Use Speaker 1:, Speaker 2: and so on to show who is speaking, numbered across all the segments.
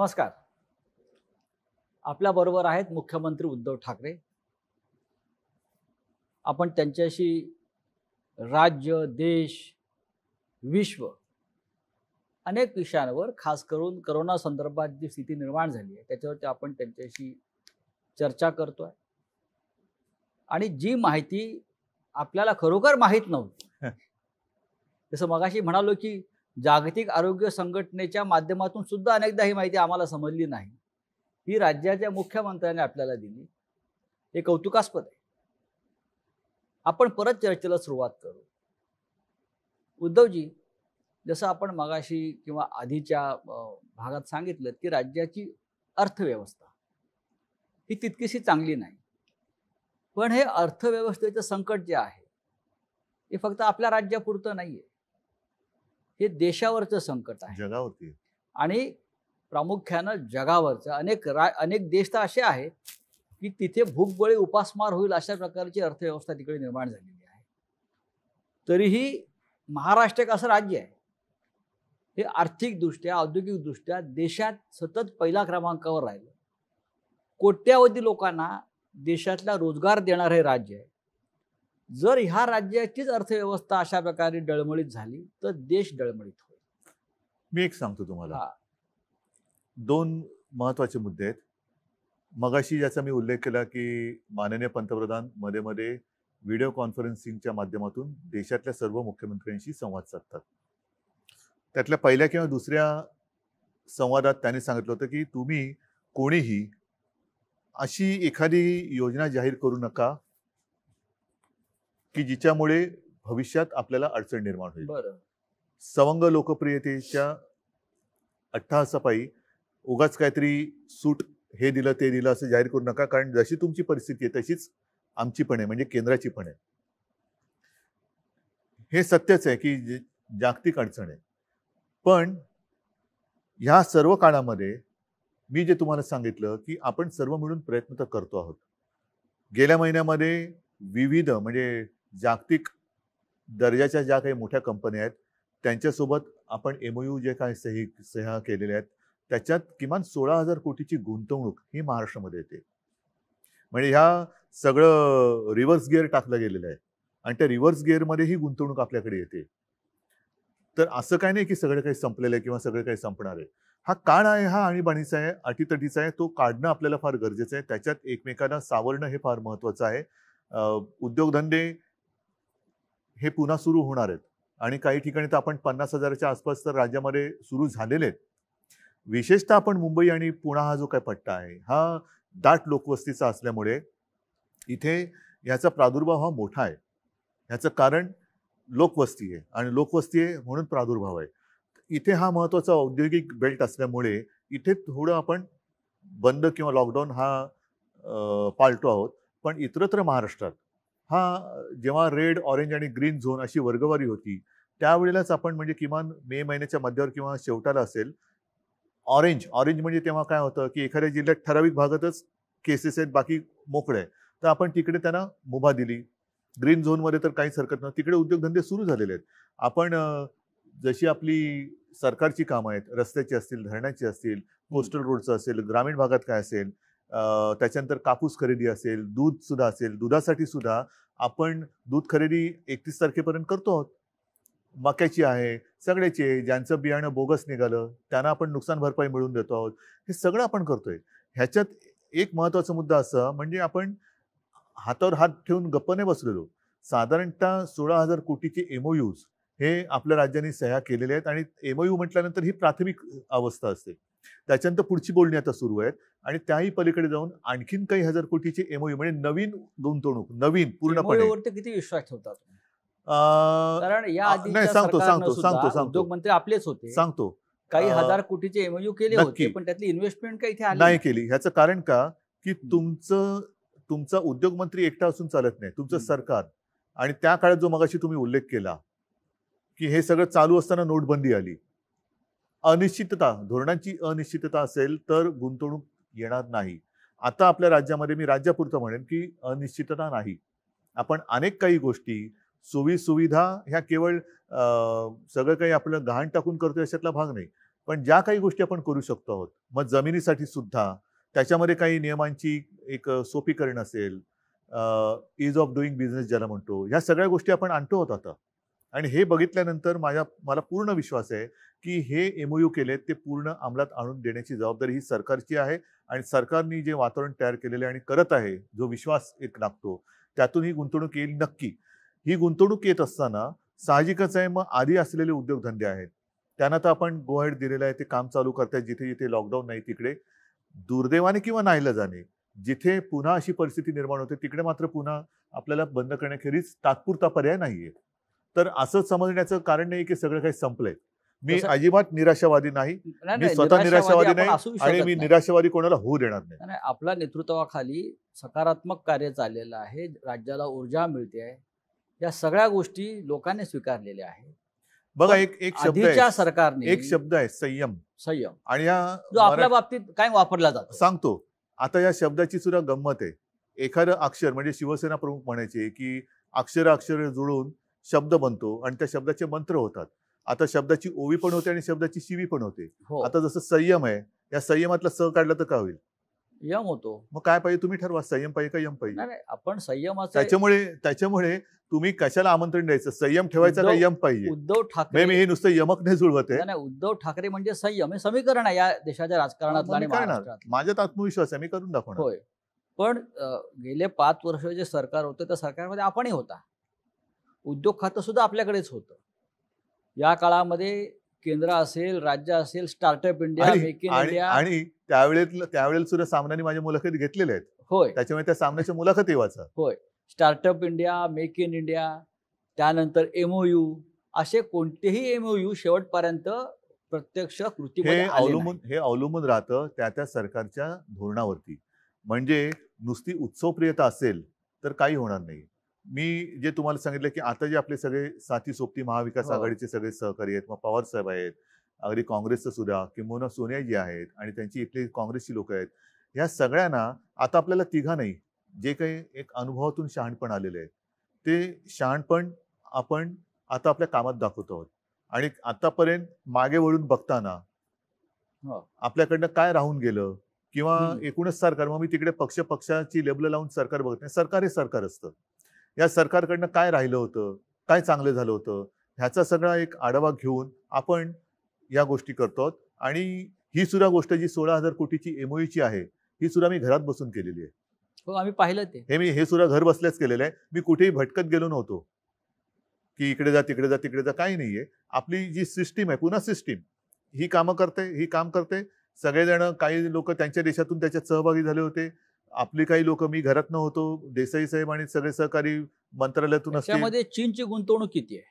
Speaker 1: नमस्कार. आपल्याबरोबर आहेत मुख्यमंत्री उद्धव ठाकरे. आपण त्यांच्याशी राज्य, देश, विश्व अनेक विषयांवर खास करून कोरोना संदर्भात जी स्थिती निर्माण झाली आहे त्याच्यावरती आपण त्यांच्याशी चर्चा करतोय. आणि जी माहिती आपल्याला खरोखर माहीत नव्हती, जसं मगाशी म्हणालो की जागतिक आरोग्य संघटनेच्या माध्यमातून सुद्धा अनेकदा ही माहिती आम्हाला समजली नाही, ही राज्याच्या मुख्यमंत्र्यांनी आपल्याला दिली. हे कौतुकास्पद आहे. आपण परत चर्चेला सुरुवात करू. उद्धवजी, जसं आपण मगाशी किंवा आधीच्या भागात सांगितलं की राज्याची अर्थव्यवस्था ही तितकीशी चांगली नाही. पण हे अर्थव्यवस्थेचं संकट जे आहे हे फक्त आपल्या राज्यापुरतं नाहीये, हे देशावरचं संकट आहे,
Speaker 2: जगावरती
Speaker 1: आणि प्रामुख्यानं जगावरचं. अनेक देश तर असे आहेत की तिथे भूकबळी उपासमार होईल अशा प्रकारची अर्थव्यवस्था तिकडे निर्माण झालेली आहे. तरीही महाराष्ट्र एक असं राज्य आहे हे आर्थिकदृष्ट्या, औद्योगिकदृष्ट्या देशात सतत पहिल्या क्रमांकावर राहिलं. कोट्यावधी लोकांना देशातला रोजगार देणारं हे राज्य आहे. जर ह्या राज्याचीच अर्थव्यवस्था अशा प्रकारे डळमळीत झाली तर देश डळमळीत होईल.
Speaker 2: मी एक सांगतो तुम्हाला, दोन महत्वाचे मुद्दे आहेत. मगाशी ज्याचा मी उल्लेख केला की माननीय पंतप्रधान मध्ये मध्ये व्हिडिओ कॉन्फरन्सिंगच्या माध्यमातून देशातल्या सर्व मुख्यमंत्र्यांशी संवाद साधतात. त्यातल्या पहिल्या किंवा दुसऱ्या संवादात त्यांनी सांगितलं होतं की तुम्ही कोणीही अशी एखादी योजना जाहीर करू नका की जिच्यामुळे भविष्यात आपल्याला अडचण निर्माण होईल.
Speaker 1: बरं.
Speaker 2: सवंग लोकप्रियतेच्या अट्टहासापायी उगाच काहीतरी सूट हे दिलं ते दिलं असं जाहीर करू नका, कारण जशी तुमची परिस्थिती आहे तशीच आमची पण आहे, म्हणजे केंद्राची पण आहे. हे सत्यच आहे की जागतिक अडचण आहे. पण ह्या सर्व काळामध्ये मी जे तुम्हाला सांगितलं की आपण सर्व मिळून प्रयत्न तर करतो आहोत. गेल्या महिन्यामध्ये विविध म्हणजे जागतिक दर्जाच्या ज्या काही मोठ्या कंपन्या आहेत त्यांच्यासोबत आपण MOU जे काही सह्या केलेल्या आहेत त्याच्यात किमान 16,000 कोटीची गुंतवणूक ही महाराष्ट्रामध्ये येते. म्हणजे ह्या सगळं रिव्हर्स गिअर टाकलं गेलेलं आहे आणि त्या रिव्हर्स गिअरमध्ये ही गुंतवणूक आपल्याकडे येते. तर असं काही नाही की सगळं काही संपलेलं आहे किंवा सगळं काही संपणार आहे. हा काळ आहे, हा आणीबाणीचा आहे, अटीतटीचा आहे. तो काढणं आपल्याला फार गरजेचं आहे. त्याच्यात एकमेकांना सावरणं हे फार महत्वाचं आहे. उद्योगधंदे हे पुन्हा सुरू होणार आहेत आणि काही ठिकाणी तर आपण 50,000च्या आसपास तर राज्यामध्ये सुरू झालेले आहेत. विशेषतः आपण मुंबई आणि पुणा हा जो काही पट्टा आहे हा दाट लोकवस्तीचा असल्यामुळे इथे ह्याचा प्रादुर्भाव हा मोठा आहे. ह्याचं कारण लोकवस्ती आहे आणि लोकवस्ती आहे म्हणून प्रादुर्भाव आहे. इथे हा महत्वाचा औद्योगिक बेल्ट असल्यामुळे इथे थोडं आपण बंद किंवा लॉकडाऊन हा पाळतो आहोत. पण इतरत्र महाराष्ट्रात हा जेव्हा रेड, ऑरेंज आणि ग्रीन झोन अशी वर्गवारी होती त्यावेळेलाच आपण म्हणजे किमान मे महिन्याच्या मध्यावर किंवा शेवटाला असेल ऑरेंज म्हणजे तेव्हा काय होतं की एखाद्या जिल्ह्यात ठराविक भागातच केसेस आहेत, बाकी मोकळे आहे, तर आपण तिकडे त्यांना मुभा दिली. ग्रीन झोनमध्ये तर काहीच हरकत नव्हती, तिकडे उद्योगधंदे सुरू झालेले आहेत. आपण जशी आपली सरकारची कामं आहेत, रस्त्याची असतील, धरणाची असतील, कोस्टल रोडचं असेल, ग्रामीण भागात काय असेल, त्याच्यानंतर कापूस खरेदी असेल, दूध सुद्धा असेल, दुधासाठी सुद्धा आपण दूध खरेदी 31 तारखेपर्यंत करतो आहोत. मक्याची आहे, सगळ्याची आहे. ज्यांचं बियाणं बोगस निघालं त्यांना आपण नुकसान भरपाई मिळवून देतो आहोत. हे सगळं आपण करतोय. ह्याच्यात एक महत्वाचा मुद्दा असा म्हणजे आपण हातावर हात ठेवून गप्प नाही बसलेलो. साधारणतः 16,000 कोटीचे MOUs हे आपल्या राज्यांनी सह्या केलेले आहेत आणि MOU म्हटल्यानंतर ही प्राथमिक अवस्था असते. त्याच्यानंतर पुढची बोलणी आता सुरू आहेत आणि त्याही पलीकडे जाऊन आणखीन काही हजार कोटीचे MOU म्हणजे नवीन गुंतवणूक, नवीन पूर्णपणे.
Speaker 1: MOU किती विश्वास ठेवतात? कारण या आधीच्या उद्योगमंत्री आपलेच होते.
Speaker 2: सांगतो
Speaker 1: काही हजार कोटीचे MOU केले होते पण त्यातली इन्व्हेस्टमेंट काही इथे आली
Speaker 2: नाही केली. ह्याचं कारण का की तुमचा उद्योगमंत्री एकटा असून चालत नाही, तुमचं सरकार. आणि त्या काळात जो मगाशी तुम्ही उल्लेख केला की हे सगळं चालू असताना नोटबंदी आली. अनिश्चितता, धोरणांची अनिश्चितता असेल तर गुंतवणूक येणार नाही. आता आपल्या राज्यामध्ये मी राज्यापुरतं म्हणेन की अनिश्चितता नाही. आपण अनेक काही गोष्टी, सोयी सुविधा ह्या केवळ सगळं काही आपलं गहाण टाकून करतोय अशातला भाग नाही. पण ज्या काही गोष्टी आपण करू शकतो आहोत, मग जमिनीसाठी सुद्धा त्याच्यामध्ये काही नियमांची एक सोपीकरण असेल, इज ऑफ डुईंग बिझनेस ज्याला म्हणतो, ह्या सगळ्या गोष्टी आपण आणतो आहोत आता. आणि हे बघितल्यानंतर मला पूर्ण विश्वास आहे की हे एमओयू केलेत ते पूर्ण अंमलात आणून देण्याची जबाबदारी ही सरकारची आहे. आणि सरकारने जे वातावरण तयार केलेले आणि करत आहे, जो विश्वास एक लागतो, त्यातून ही गुंतवणूक येईल नक्की. ही गुंतवणूक येत असताना साहजिकच आहे, मग आधी असलेले उद्योगधंदे आहेत त्यांना तर आपण गो हेड दिलेलं आहे, ते काम चालू करतायत जिथे जिथे लॉकडाऊन नाही तिकडे. दुर्दैवाने किंवा नाईलाजाने जिथे पुन्हा अशी परिस्थिती निर्माण होते तिकडे मात्र पुन्हा आपल्याला बंद करण्याखेरीज तात्पुरता पर्याय नाहीये. तर असं समजण्याचं कारण नाही की सगळं काही संपलंय. मी
Speaker 1: तसं-
Speaker 2: अजिबात निराशावादी नाही,
Speaker 1: नाही,
Speaker 2: मी
Speaker 1: नाही,
Speaker 2: स्वतः निराशावादी
Speaker 1: आपण
Speaker 2: नाही
Speaker 1: असू
Speaker 2: आणि
Speaker 1: शकत
Speaker 2: मी
Speaker 1: नाही.
Speaker 2: निराशावादी कोणाला होऊ देणार नाही.
Speaker 1: नाही, आपल्या नेतृत्वाखाली सकारात्मक कार्य चाललेलं आहे, राज्याला ऊर्जा मिळते आहे, या सगळ्या गोष्टी लोकांनी स्वीकारलेल्या आहेत.
Speaker 2: बघा,
Speaker 1: पण
Speaker 2: एक शब्द
Speaker 1: आधीच्या
Speaker 2: आहे,
Speaker 1: सरकारने
Speaker 2: एक शब्द आहे संयम.
Speaker 1: संयम,
Speaker 2: आणि या
Speaker 1: जो आपल्या बाबतीत काय वापरला जातो.
Speaker 2: सांगतो आता या शब्दाची सुद्धा गंमत आहे. एखादं अक्षर म्हणजे शिवसेना प्रमुख म्हणायचे की अक्षर जुळून शब्द बनतो आणि त्या शब्दाचे मंत्र होतात. आता शब्दाची ओवी पण होते आणि शब्दाची शिवी पण होते.
Speaker 1: हो,
Speaker 2: आता जसं संयम आहे, या संयमातला स काढलं तर काय होईल?
Speaker 1: यम होतो.
Speaker 2: मग काय पाहिजे तुम्ही ठरवा, संयम पाहिजे का यम पाहिजे.
Speaker 1: नाही, आपण संयमाचं
Speaker 2: त्याच्यामुळे तुम्ही कशाला आमंत्रण द्यायचं, संयम ठेवायचा का यम पाहिजे.
Speaker 1: उद्धव ठाकरे
Speaker 2: मी हे नुसतं यमक नाही जुळवत आहे.
Speaker 1: नाही, उद्धव ठाकरे म्हणजे संयम हे समीकरण आहे या देशाच्या राजकारणातलं आणि
Speaker 2: मी करणार,
Speaker 1: महाराष्ट्रातलं.
Speaker 2: माझ्यात आत्मविश्वास आहे, मी करून दाखवणार.
Speaker 1: होय, पण गेले 5 वर्ष जे सरकार होतं त्या सरकारमध्ये आपणही होता. उद्योग खातं सुद्धा आपल्याकडेच होतं. या काळामध्ये केंद्र असेल, राज्य असेल, startup India, make in India.
Speaker 2: आणि त्यावेळेला सुद्धा सामनाने माझ्या मुलाखती घेतलेल्या आहेत.
Speaker 1: होय
Speaker 2: त्याच्यामुळे त्या सामन्याच्या मुलाखती वाचा.
Speaker 1: होय, startup India, make in India, त्यानंतर एमओयू, असे कोणतेही एमओयू शेवटपर्यंत प्रत्यक्ष कृतीमध्ये आले नाही.
Speaker 2: हे अवलंबून राहतं त्या सरकारच्या धोरणावरती. म्हणजे नुसती उत्सवप्रियता असेल तर काही होणार नाही. मी जे तुम्हाला सांगितलं की आता जे आपले सगळे साथी सोबती महाविकास
Speaker 1: हो.
Speaker 2: आघाडीचे सगळे सहकारी आहेत, मग पवार साहेब आहेत, अगदी काँग्रेसचं सुद्धा, किंबहुना सोनियाजी आहेत आणि त्यांची इथली काँग्रेसची लोक आहेत, या सगळ्यांना आता आपल्याला तिघा नाही, जे काही एक अनुभवातून शहाणपण आलेलं आहे ते शहाणपण आपण आता आपल्या कामात दाखवतो आहोत. आणि आतापर्यंत मागे वळून बघताना
Speaker 1: हो.
Speaker 2: आपल्याकडनं काय राहून गेलं किंवा
Speaker 1: हम्म.
Speaker 2: एकूणच सरकार, मग मी तिकडे पक्षाची लेबल लावून सरकार बघत नाही. सरकार हे सरकार असतं. या सरकारकडनं काय राहिलं होतं, काय चांगलं झालं होतं, ह्याचा सगळा एक आढावा घेऊन आपण या गोष्टी करतो. आणि ही सुद्धा गोष्ट जी 16,000 कोटीची एमओयूची आहे, ही सुद्धा मी घरात बसून केलेली आहे.
Speaker 1: हो, आम्ही पाहिलं ते.
Speaker 2: हे सुद्धा घर बसल्याच केलेलं आहे. मी कुठेही भटकत गेलो नव्हतो की इकडे जा तिकडे जा तिकडे जा, काही नाहीये. आपली जी सिस्टीम आहे, पुन्हा सिस्टीम ही काम करते. सगळेजण, काही लोक त्यांच्या देशातून त्याच्यात सहभागी झाले होते. आपली काही लोक, मी घरात नव्हतो, देसाई साहेब आणि सगळे सहकारी मंत्रालयातून असतील.
Speaker 1: त्याच्यामध्ये चीनची गुंतवणूक किती आहे?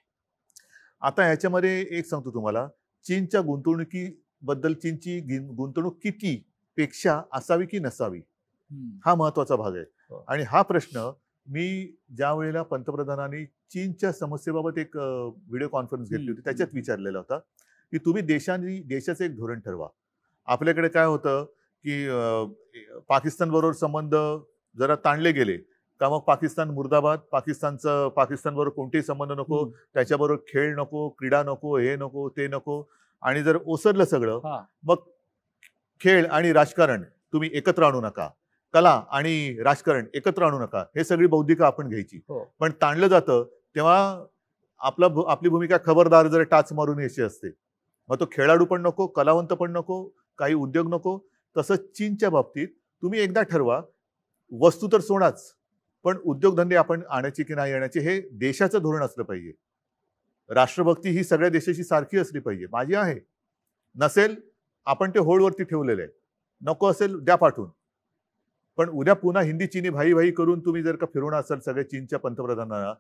Speaker 2: आता ह्याच्यामध्ये एक सांगतो तुम्हाला, चीनच्या गुंतवणुकीबद्दल, चीनची गुंतवणूक किती पेक्षा असावी की नसावी, हा महत्वाचा भाग आहे.
Speaker 1: हो.
Speaker 2: आणि हा प्रश्न मी ज्या वेळेला पंतप्रधानांनी चीनच्या समस्येबाबत एक व्हिडिओ कॉन्फरन्स घेतली होती त्याच्यात विचारलेला होता की तुम्ही देशाचं एक धोरण ठरवा. आपल्याकडे काय होतं की पाकिस्तान बरोबर संबंध जरा ताणले गेले का मग पाकिस्तान मुर्दाबाद, पाकिस्तानबरोबर कोणतेही संबंध नको, त्याच्याबरोबर खेळ नको, क्रीडा नको, हे नको, ते नको. आणि जर ओसरलं सगळं, मग खेळ आणि राजकारण तुम्ही एकत्र आणू नका, कला आणि राजकारण एकत्र आणू नका, हे सगळी बौद्धिक आपण घ्यायची. पण ताणलं जातं तेव्हा आपली भूमिका खबरदार जर टाच मारून यायची असते. मग तो खेळाडू पण नको, कलावंत पण नको, काही उद्योग नको. तसंच चीनच्या बाबतीत तुम्ही एकदा ठरवा, वस्तू तर सोडाच, पण उद्योगधंदे आपण आणायचे की नाही आणायचे हे देशाचं धोरण असलं पाहिजे. राष्ट्रभक्ती ही सगळ्या देशाची सारखी असली पाहिजे. माझी आहे, नसेल आपण ते होल्डवरती ठेवलेलं आहे, नको असेल द्या पाठवून. पण उद्या पुन्हा हिंदी चीनी भाई भाई करून तुम्ही जर का फिरवणार असाल सगळ्या चीनच्या पंतप्रधानांना,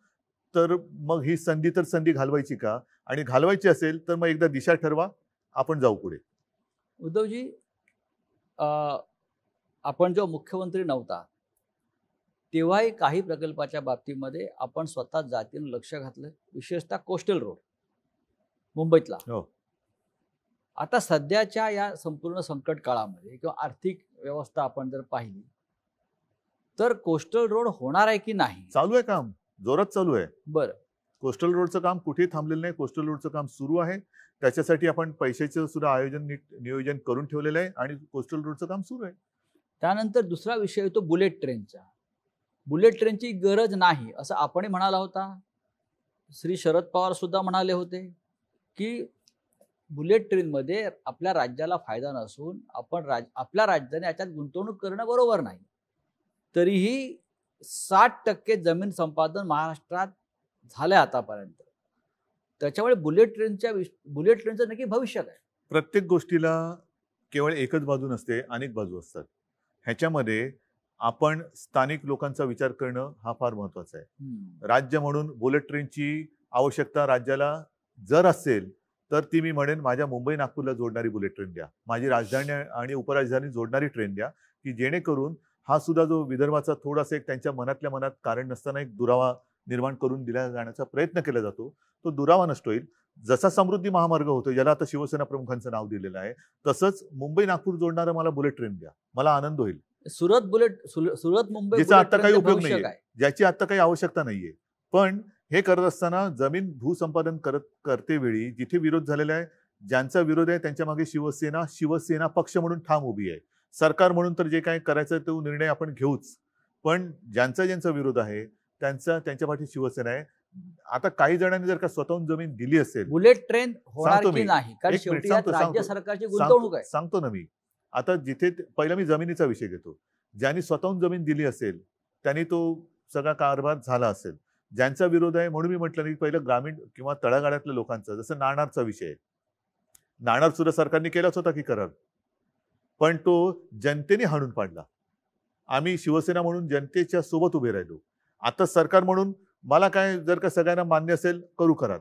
Speaker 2: तर मग ही संधी घालवायची का? आणि घालवायची असेल तर मग एकदा दिशा ठरवा, आपण जाऊ पुढे.
Speaker 1: उद्धवजी, आपण जेव्हा मुख्यमंत्री नव्हता तेव्हाही काही प्रकल्पाच्या बाबतीमध्ये आपण स्वतः जातीनं लक्ष घातलं, विशेषतः कोस्टल रोड मुंबईतला.
Speaker 2: हो.
Speaker 1: आता सध्याच्या या संपूर्ण संकट काळामध्ये किंवा आर्थिक व्यवस्था आपण जर पाहिली तर कोस्टल रोड होणार आहे की नाही?
Speaker 2: चालू आहे काम, जोरात चालू आहे.
Speaker 1: बरं,
Speaker 2: कोस्टल रोडचं काम कुठेही थांबलेलं नाही. कोस्टल रोडचं काम सुरू आहे. त्याच्यासाठी आपण पैशाचं सुद्धा आयोजन नियोजन करून ठेवलेलं आहे आणि कोस्टल रोडचं काम सुरू आहे.
Speaker 1: त्यानंतर दुसरा विषय येतो बुलेट ट्रेनचा. बुलेट ट्रेनची गरज नाही असं आपणही म्हणाला होता. श्री शरद पवार सुद्धा म्हणाले होते की बुलेट ट्रेनमध्ये आपल्या राज्याला फायदा नसून आपण आपल्या राज्याने याच्यात गुंतवणूक करणं बरोबर नाही. तरीही 60% जमीन संपादन महाराष्ट्रात झालंय आतापर्यंत. त्याच्यामुळे बुलेट ट्रेनचं नक्की भविष्य काय?
Speaker 2: प्रत्येक गोष्टीला केवळ एकच बाजू नसते, अनेक बाजू असतात. ह्याच्यामध्ये आपण स्थानिक लोकांचा विचार करणं हा फार महत्वाचा आहे. राज्य म्हणून बुलेट ट्रेनची आवश्यकता राज्याला जर असेल तर ती मी म्हणेन माझ्या मुंबई नागपूरला जोडणारी बुलेट ट्रेन द्या, माझी राजधानी आणि उपराजधानी जोडणारी ट्रेन द्या, की जेणेकरून हा सुद्धा जो विदर्भाचा थोडासा एक त्यांच्या मनातल्या मनात कारण नसताना एक दुरावा निर्माण करून दिला जाण्याचा प्रयत्न केला जातो, तो दुरावा नष्ट होईल. जसा समृद्धी महामार्ग होतो, ज्याला आता शिवसेना प्रमुखांचं नाव दिलेलं आहे, तसंच मुंबई नागपूर जोडणारं मला बुलेट ट्रेन द्या, मला आनंद होईल.
Speaker 1: सुरत मुंबई
Speaker 2: ज्याचा आता काही उपयोग नाहीये, ज्याची आता काही आवश्यकता नाहीये. पण हे करत असताना जमीन भूसंपादन करते वेळी जिथे विरोध झालेला आहे, ज्यांचा विरोध आहे त्यांच्या मागे शिवसेना पक्ष म्हणून ठाम उभी आहे. सरकार म्हणून तर जे काही करायचं तो निर्णय आपण घेऊच, पण ज्यांचा विरोध आहे त्यांच्या पाठी शिवसेना आहे. आता काही जणांनी जर का स्वतःहून जमीन दिली असेल,
Speaker 1: बुलेट ट्रेन होणार की नाही, कारण शेवटी राज्य सरकारची गुंतवणूक आहे.
Speaker 2: सांगतो ना मी. आता जिथे पहिला मी जमिनीचा विषय घेतो. ज्यांनी स्वतःहून जमीन दिली असेल त्यांनी तो सगळा कारभार झाला असेल. ज्यांचा विरोध आहे म्हणून मी म्हटलं नाही, पहिलं ग्रामीण किंवा तळागाळातल्या लोकांचा, जसं नाणारचा विषय आहे. नाणार सुद्धा सरकारने केलाच होता की करार, पण तो जनतेने हाणून पाडला. आम्ही शिवसेना म्हणून जनतेच्या सोबत उभे राहिलो. आता सरकार म्हणून मला काय, जर का सगळ्यांना मान्य असेल करू करार,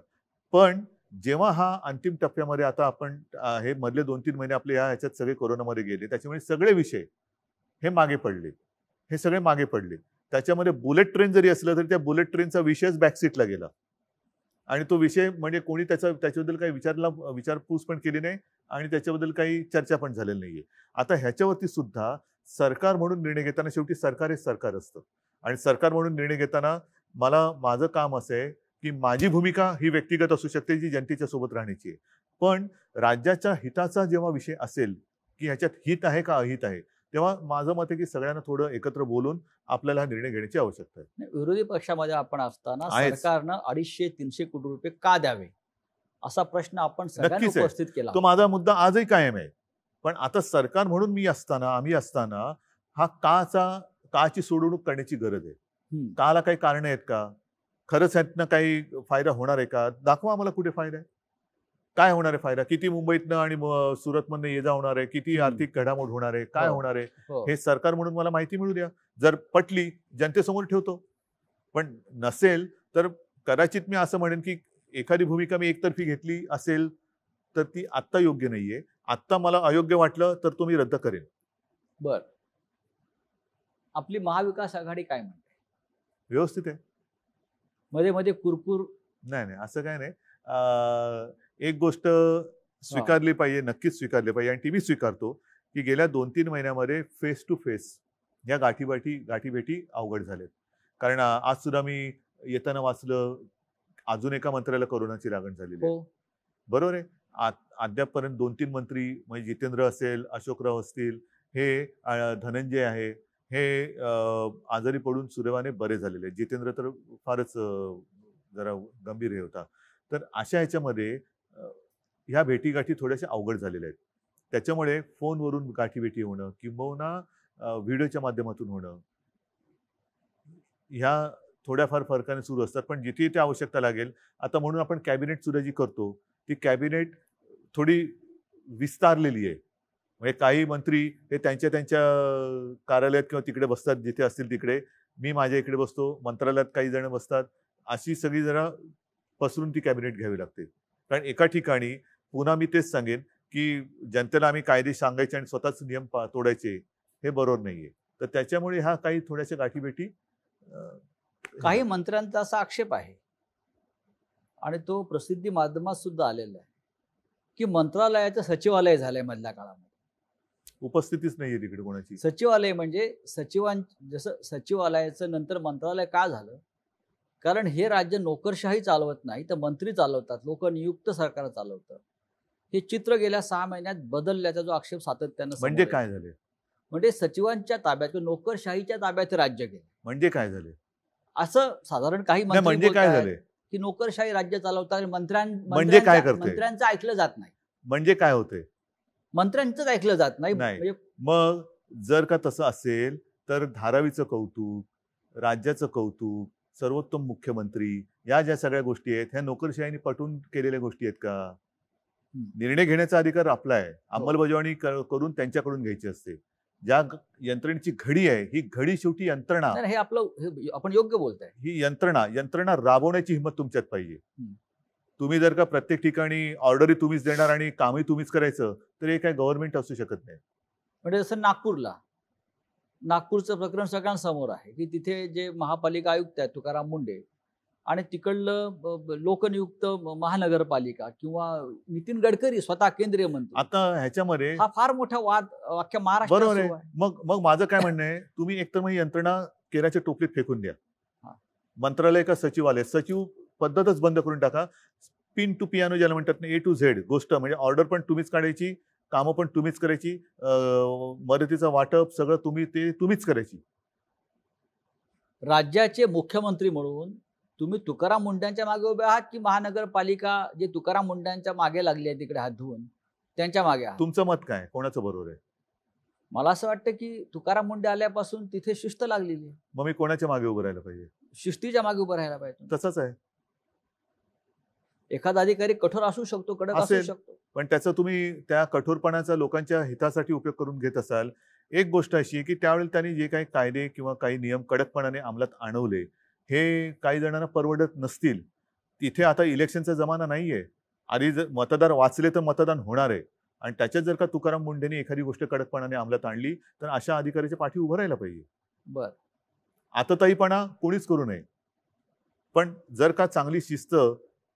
Speaker 2: पण जेव्हा हा अंतिम टप्प्यामध्ये आता आपण हे मधले 2-3 महिने आपले ह्याच्यात सगळे कोरोनामध्ये गेले, त्याच्यामुळे सगळे विषय हे मागे पडले, हे सगळे मागे पडले. त्याच्यामध्ये बुलेट ट्रेन जरी असलं तरी त्या बुलेट ट्रेनचा विषयच बॅकसीटला गेला आणि तो विषय म्हणजे कोणी त्याच्याबद्दल काही विचारपूस पण केली नाही आणि त्याच्याबद्दल काही चर्चा पण झालेली नाहीये. आता ह्याच्यावरती सुद्धा सरकार म्हणून निर्णय घेताना शेवटी सरकार हे सरकार असतं आणि सरकार म्हणून निर्णय घेताना माझं काम असं आहे की माझी भूमिका ही व्यक्तिगत असू शकते, जी जनतेच्या सोबत राहण्याची आहे, पण राज्याच्या हिताचा जेव्हा विषय असेल की ह्याच्यात हित आहे का अहित आहे, तेव्हा माझं मत आहे की सगळ्यांना थोडं एकत्र बोलून आपल्याला हा निर्णय घेण्याची आवश्यकता आहे.
Speaker 1: विरोधी पक्षामध्ये आपण असताना सरकारनं 250-300 कोटी रुपये का द्यावे असा प्रश्न आपण सगळ्यांनी उपस्थित केला.
Speaker 2: तो माझा मुद्दा आजही कायम आहे. पण आता सरकार म्हणून आम्ही असताना हा काची सोडवणूक करण्याची गरज आहे. काला काही कारण आहेत का? खरंच ह्यातनं काही फायदा होणार आहे का? दाखवा आम्हाला कुठे फायदा आहे. काय होणार आहे फायदा? किती मुंबईतनं आणि सुरतमधनं ये जा होणार आहे? किती आर्थिक घडामोड होणार आहे? काय होणार आहे? हे सरकार म्हणून मला माहिती मिळू द्या. जर पटली जनतेसमोर ठेवतो, पण नसेल तर कदाचित मी असं म्हणेन की एखादी भूमिका मी एकतर्फी घेतली असेल तर ती आत्ता योग्य नाहीये. आत्ता मला अयोग्य वाटलं तर तो मी रद्द करेन.
Speaker 1: बर, आपली महाविकास आघाडी काय म्हणते?
Speaker 2: व्यवस्थित आहे.
Speaker 1: मध्ये मध्ये कुरकुर
Speaker 2: नाही, असं काय नाही. एक गोष्ट स्वीकारली पाहिजे, नक्कीच स्वीकारली पाहिजे आणि ती मी स्वीकारतो की गेल्या 2-3 महिन्यामध्ये फेस टू फेस या गाठीभेटी अवघड झालेत. कारण आज सुद्धा मी येताना वाचलं, अजून एका मंत्र्याला कोरोनाची लागण झालेली आहे. बरोबर आहे. अद्यापपर्यंत 2-3 मंत्री म्हणजे जितेंद्र असेल, अशोकराव असतील, हे धनंजय आहे, हे आजारी पडून सुदैवाने बरे झालेले आहेत. जितेंद्र तर फारच जरा गंभीर हे होता. तर अशा ह्याच्यामध्ये ह्या भेटीगाठी थोड्याशा अवघड झालेल्या आहेत. त्याच्यामुळे फोनवरून गाठीभेटी होणं किंबहुना व्हिडिओच्या माध्यमातून होणं, ह्या थोड्याफार फरकाने सुरू असतात. पण जिथे ते आवश्यकता लागेल, आता म्हणून आपण कॅबिनेट सुद्धा जी करतो ती कॅबिनेट थोडी विस्तारलेली आहे. म्हणजे काही मंत्री हे त्यांच्या कार्यालयात किंवा तिकडे बसतात, जिथे असतील तिकडे. मी माझ्या इकडे बसतो, मंत्रालयात काही जण बसतात. अशी सगळी जरा पसरून ती कॅबिनेट घ्यावी लागते. कारण एका ठिकाणी पुन्हा मी तेच सांगेन की जनतेला आम्ही कायदे सांगायचे आणि स्वतःच नियम तोडायचे, हे बरोबर नाहीये. तर त्याच्यामुळे ह्या काही थोड्याशा गाठीभेटी.
Speaker 1: काही मंत्र्यांचा असा आक्षेप आहे आणि तो प्रसिद्धी माध्यमात सुद्धा आलेला आहे की मंत्रालयाचं सचिवालय झालंय मधल्या काळामध्ये.
Speaker 2: उपस्थितीच नाहीये तिकडे कोणाची.
Speaker 1: सचिवालय म्हणजे जसं सचिवालयाचं नंतर मंत्रालय का झालं कारण हे राज्य नोकरशाही चालवत नाही, तर मंत्री चालवतात, लोकनियुक्त सरकार चालवतं. हे चित्र गेल्या 6 महिन्यात बदलल्याचा जो आक्षेप सातत्यानं समोर
Speaker 2: म्हणजे
Speaker 1: येतो.
Speaker 2: काय झाले?
Speaker 1: म्हणजे सचिवांच्या ताब्यात किंवा नोकरशाहीच्या ताब्यात हे राज्य गेलं.
Speaker 2: म्हणजे काय झाले?
Speaker 1: असं साधारण काही
Speaker 2: नाही,
Speaker 1: मंत्री
Speaker 2: म्हणजे काय
Speaker 1: बोलतायत
Speaker 2: झाले?
Speaker 1: की नोकरशाही राज्य चालवतात आणि
Speaker 2: म्हणजे काय करते?
Speaker 1: मंत्र्यांचं ऐकलं जात नाही.
Speaker 2: म्हणजे काय होते?
Speaker 1: मंत्र्यांचंच ऐकलं जात नाही.
Speaker 2: नाही.
Speaker 1: म्हणजे
Speaker 2: मग जर का तसं असेल तर धारावीचं कौतुक, राज्याचं कौतुक, सर्वोत्तम मुख्यमंत्री या ज्या सगळ्या गोष्टी आहेत ह्या नोकरशाहीने पटवून केलेल्या गोष्टी आहेत का?
Speaker 1: हं.
Speaker 2: निर्णय घेण्याचा अधिकार आपला आहे.
Speaker 1: हो.
Speaker 2: अंमलबजावणी करून त्यांच्याकडून घ्यायची असते. ज्या यंत्रणेची घडी आहे ही घडी शेवटी यंत्रणा,
Speaker 1: नाही, हे आपण योग्य बोलताय.
Speaker 2: ही यंत्रणा राबवण्याची हिंमत तुमच्यात पाहिजे.
Speaker 1: हं.
Speaker 2: तुम्ही जर का प्रत्येक ठिकाणी ऑर्डरही तुम्हीच देणार आणि कामही तुम्हीच करायचं तर हे काय गव्हर्नमेंट असू शकत नाही.
Speaker 1: म्हणजे जसं नागपूरचं प्रकरण सगळ्यांसमोर आहे की तिथे जे महापालिका आयुक्त आहेत तुकाराम मुंडे आणि तिकडलं लोकनियुक्त महानगरपालिका किंवा नितीन गडकरी स्वतः केंद्रीय मंत्री,
Speaker 2: आता ह्याच्यामध्ये
Speaker 1: हा फार मोठा वाद अख्ख्या महाराष्ट्रात
Speaker 2: बरोबर
Speaker 1: सुरू
Speaker 2: आहे.
Speaker 1: आहे.
Speaker 2: मग माझं काय म्हणणं आहे, तुम्ही एकतर मग यंत्रणा केराच्या टोपलीत फेकून द्या.
Speaker 1: हा.
Speaker 2: मंत्रालय का सचिवालय, सचिव पद्धतच बंद करून टाका. पिन टू पियानो ज्याला म्हणतात ना, A to Z गोष्ट, म्हणजे ऑर्डर पण तुम्हीच काढायची, कामं पण तुम्हीच करायची, मदतीचं वाटप सगळं तुम्हीच करायची.
Speaker 1: राज्याचे मुख्यमंत्री म्हणून तुम्ही तुकाराम मुंड्यांच्या मागे उभे आहात की महानगरपालिका जे तुकाराम मुंड्यांच्या मागे लागली आहे तिकडे हात धुवून त्यांच्या मागे आहात?
Speaker 2: तुमचं मत काय? कोणाचं बरोबर आहे?
Speaker 1: मला असं वाटतं की तुकाराम मुंडे आल्यापासून तिथे शिस्त लागलेली आहे.
Speaker 2: मग मी कोणाच्या मागे उभं राहायला पाहिजे?
Speaker 1: शिस्तीच्या मागे उभं राहायला पाहिजे.
Speaker 2: तसंच आहे.
Speaker 1: एखादा अधिकारी कठोर असू शकतो, कडक असू
Speaker 2: असेल.
Speaker 1: शकतो.
Speaker 2: पण त्याचा तुम्ही त्या कठोरपणाचा लोकांच्या हितासाठी उपयोग करून घेत असाल. एक गोष्ट अशी आहे की त्यावेळेला त्यांनी जे काही कायदे किंवा काही नियम कडकपणाने अंमलात आणवले हे काही जणांना परवडत नसतील. तिथे आता इलेक्शनचा जमाना नाहीये. आधी जर मतदार वाचले तर मतदान होणार आहे आणि त्याच्यात जर का तुकाराम मुंडेंनी एखादी गोष्ट कडकपणाने अंमलात आणली तर अशा अधिकाऱ्याच्या पाठी उभं राहायला पाहिजे.
Speaker 1: बर,
Speaker 2: आतताईपणा कोणीच करू नये. पण जर का चांगली शिस्त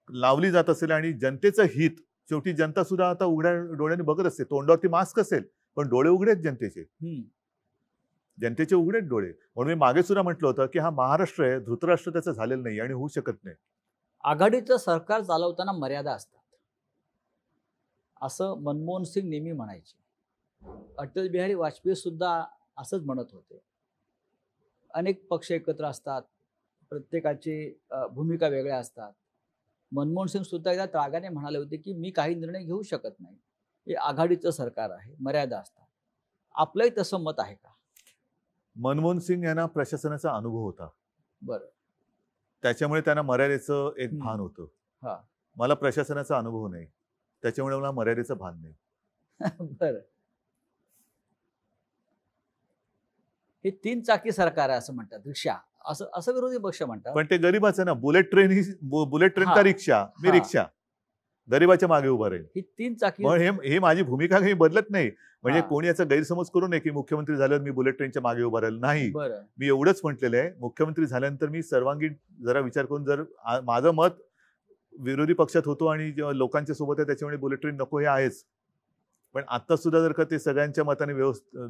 Speaker 2: लावली जात असेल आणि जनतेचं हित, शेवटी जनता सुद्धा आता उघड्या डोळ्याने बघत असते. तोंडावरती मास्क असेल पण डोळे उघडे आहेत जनतेचे. जनतेचे उघडे आहेत डोळे. म्हणून मी मागे सुद्धा म्हटलं होतं की हा महाराष्ट्र आहे, धृतराष्ट्र त्याचं झालेलं नाही आणि होऊ शकत नाही.
Speaker 1: आघाडीचं सरकार चालवताना मर्यादा असतात असं मनमोहन सिंग नेहमी म्हणायचे. अटल बिहारी वाजपेयी सुद्धा असंच म्हणत होते. अनेक पक्ष एकत्र असतात, प्रत्येकाची भूमिका वेगळ्या असतात. मनमोहन सिंग सुद्धा एकदा रागाने म्हणाले होते की मी काही निर्णय घेऊ शकत नाही, हे आघाडीचं सरकार आहे, मर्यादा असतात. आपलंही तसं मत आहे का?
Speaker 2: मनमोहन सिंग यांना प्रशासनाचा अनुभव होता.
Speaker 1: बरं.
Speaker 2: त्याच्यामुळे त्यांना मर्यादेचं एक भान होतं.
Speaker 1: हा.
Speaker 2: मला प्रशासनाचा अनुभव नाही, त्याच्यामुळे मला मर्यादेचं भान नाही.
Speaker 1: बरं. हे 3 चाकी सरकार आहे असं म्हणतात, रिक्षा असं विरोधी पक्ष म्हणतात.
Speaker 2: पण ते गरीबाचं ना, बुलेट ट्रेन
Speaker 1: हा.
Speaker 2: का रिक्षा? मी
Speaker 1: हा.
Speaker 2: रिक्षा. गरीबाच्या मागे उभा राहील.
Speaker 1: ही 3 चाकी.
Speaker 2: मग हे माझी भूमिका काही बदलत नाही. म्हणजे
Speaker 1: हा.
Speaker 2: कोणी याचा गैरसमज करू नये की मुख्यमंत्री झाल्यावर मी बुलेट ट्रेनच्या मागे उभा राहील. नाही,
Speaker 1: बरं.
Speaker 2: मी एवढंच म्हटलेलं आहे, मुख्यमंत्री झाल्यानंतर मी सर्वांगीण जरा विचार करून, जर माझं मत विरोधी पक्षात होतो आणि जेव्हा लोकांच्या सोबत आहे त्याच्यामुळे बुलेट ट्रेन नको हे आहेच. पण आता सुद्धा जर का ते सगळ्यांच्या मताने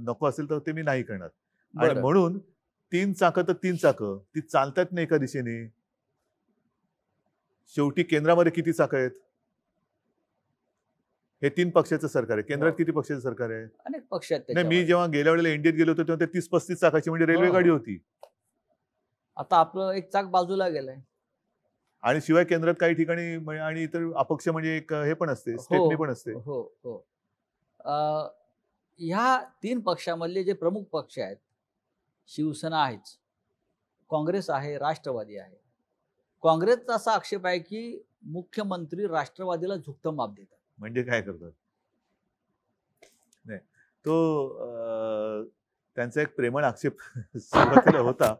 Speaker 2: नको असेल तर ते मी नाही करणार. आणि
Speaker 1: बरं.
Speaker 2: म्हणून 3 चाकं तर 3 चाकं ती चालतात नाही एका दिशेने. शेवटी केंद्रामध्ये किती चाकं आहेत? हे 3 पक्षाचं सरकार आहे. केंद्रात
Speaker 1: हो.
Speaker 2: किती पक्षाचं सरकार आहे?
Speaker 1: अनेक पक्ष आहेत
Speaker 2: नाही, मी
Speaker 1: त्याच्यामध्ये.
Speaker 2: जेव्हा गेल्या वेळेला इंडियात गेलो होतो तेव्हा ते 30-35 चाकाची म्हणजे रेल्वे
Speaker 1: हो.
Speaker 2: गाडी होती.
Speaker 1: आता आपलं एक चाक बाजूला गेलंय.
Speaker 2: आणि शिवाय केंद्रात काही ठिकाणी आणि इतर अपक्ष म्हणजे एक हे पण असते, स्टेपनी पण असते.
Speaker 1: हो हो. ह्या 3 पक्षामधले जे प्रमुख पक्ष आहेत, शिवसेना आहेच, काँग्रेस आहे, राष्ट्रवादी आहे. काँग्रेसचा असा आक्षेप आहे की मुख्यमंत्री राष्ट्रवादीला झुकतं माप देतात.
Speaker 2: म्हणजे काय करतात? नाही, तो त्यांचा एक प्रेमळ आक्षेप सुरुवातीला होता.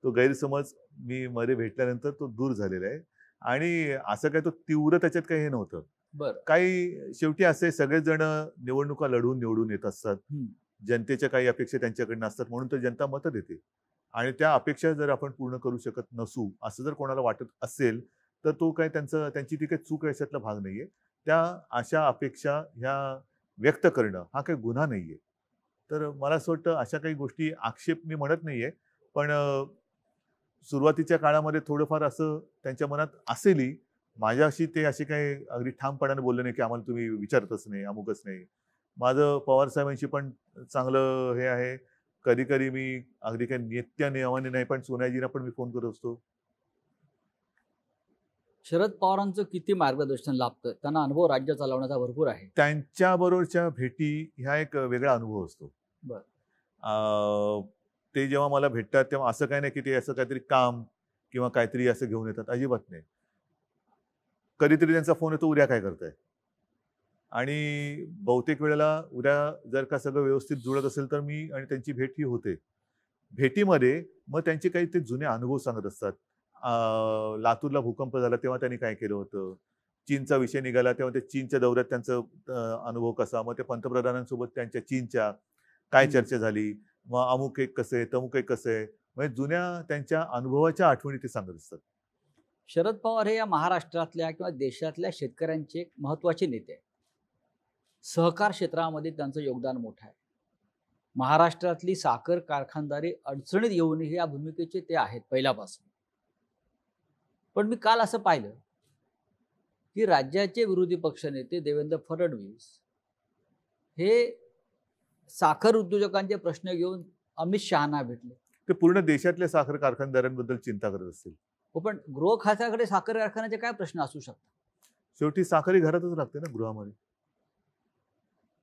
Speaker 2: तो गैरसमज मी मध्ये भेटल्यानंतर तो दूर झालेला आहे आणि असं काय तो तीव्र त्याच्यात काही हे नव्हतं.
Speaker 1: बरं.
Speaker 2: काही शेवटी असे सगळेच जण निवडणुका लढवून निवडून येत असतात. जनतेच्या काही अपेक्षा त्यांच्याकडनं असतात, म्हणून तर जनता मतं देते. आणि त्या अपेक्षा जर आपण पूर्ण करू शकत नसू असं जर कोणाला वाटत असेल तर तो काय त्यांची ती काही चूक याच्यातला भाग नाहीये. त्या अशा अपेक्षा ह्या व्यक्त करणं हा काही गुन्हा नाहीये. तर मला असं वाटतं अशा काही गोष्टी आक्षेप मी म्हणत नाहीये, पण सुरुवातीच्या काळामध्ये थोडंफार असं त्यांच्या मनात असेलही. माझ्याशी ते असे काही अगदी ठामपणाने बोलले नाही की आम्हाला तुम्ही विचारतच नाही, अमुकच नाही. माझं पवार साहेबांशी पण चांगलं हे आहे. कधी कधी मी अगदी काही नित्य नियमाने नाही, पण सोनियाजींना पण मी फोन करत असतो.
Speaker 1: शरद पवारांचं किती मार्गदर्शन लाभतं? त्यांना अनुभव राज्य चालवण्याचा भरपूर आहे.
Speaker 2: त्यांच्याबरोबरच्या भेटी ह्या एक वेगळा अनुभव असतो.
Speaker 1: बरं.
Speaker 2: ते जेव्हा मला भेटतात तेव्हा असं काही नाही की ते असं काहीतरी काम किंवा काहीतरी असं घेऊन येतात, अजिबात नाही. कधीतरी त्यांचा फोन येतो, उद्या काय करताय? आणि बहुतेक वेळेला उद्या जर का सगळं व्यवस्थित जुळत असेल तर मी आणि त्यांची भेट ही होते. भेटीमध्ये मग त्यांचे काही ते जुने अनुभव सांगत असतात. लातूरला भूकंप झाला तेव्हा त्यांनी काय केलं होतं. चीनचा विषय निघाला तेव्हा ते चीनच्या दौऱ्यात त्यांचा अनुभव कसा, मग ते पंतप्रधानांसोबत त्यांच्या चीनच्या काय चर्चा झाली, मग अमुक एक कसं आहे, तमुक एक कसं आहे, म्हणजे जुन्या त्यांच्या अनुभवाच्या आठवणी ते सांगत असतात.
Speaker 1: शरद पवार हे या महाराष्ट्रातल्या किंवा देशातल्या शेतकऱ्यांचे एक महत्त्वाचे नेते आहेत. सहकार क्षेत्रामध्ये त्यांचं योगदान मोठं आहे. महाराष्ट्रातली साखर कारखानदारी अडचणीत येऊनही या भूमिकेचे ते आहेत पहिल्यापासून. पण मी काल असं पाहिलं की राज्याचे विरोधी पक्षनेते देवेंद्र फडणवीस हे साखर उद्योजकांचे प्रश्न घेऊन अमित शहांना भेटले.
Speaker 2: ते पूर्ण देशातल्या साखर कारखानदारांबद्दल चिंता करत असतील.
Speaker 1: हो, पण गृह खात्याकडे साखर कारखान्याचे काय प्रश्न असू शकतात?
Speaker 2: शेवटी साखर ही घरातच लागते ना, गृहामध्ये.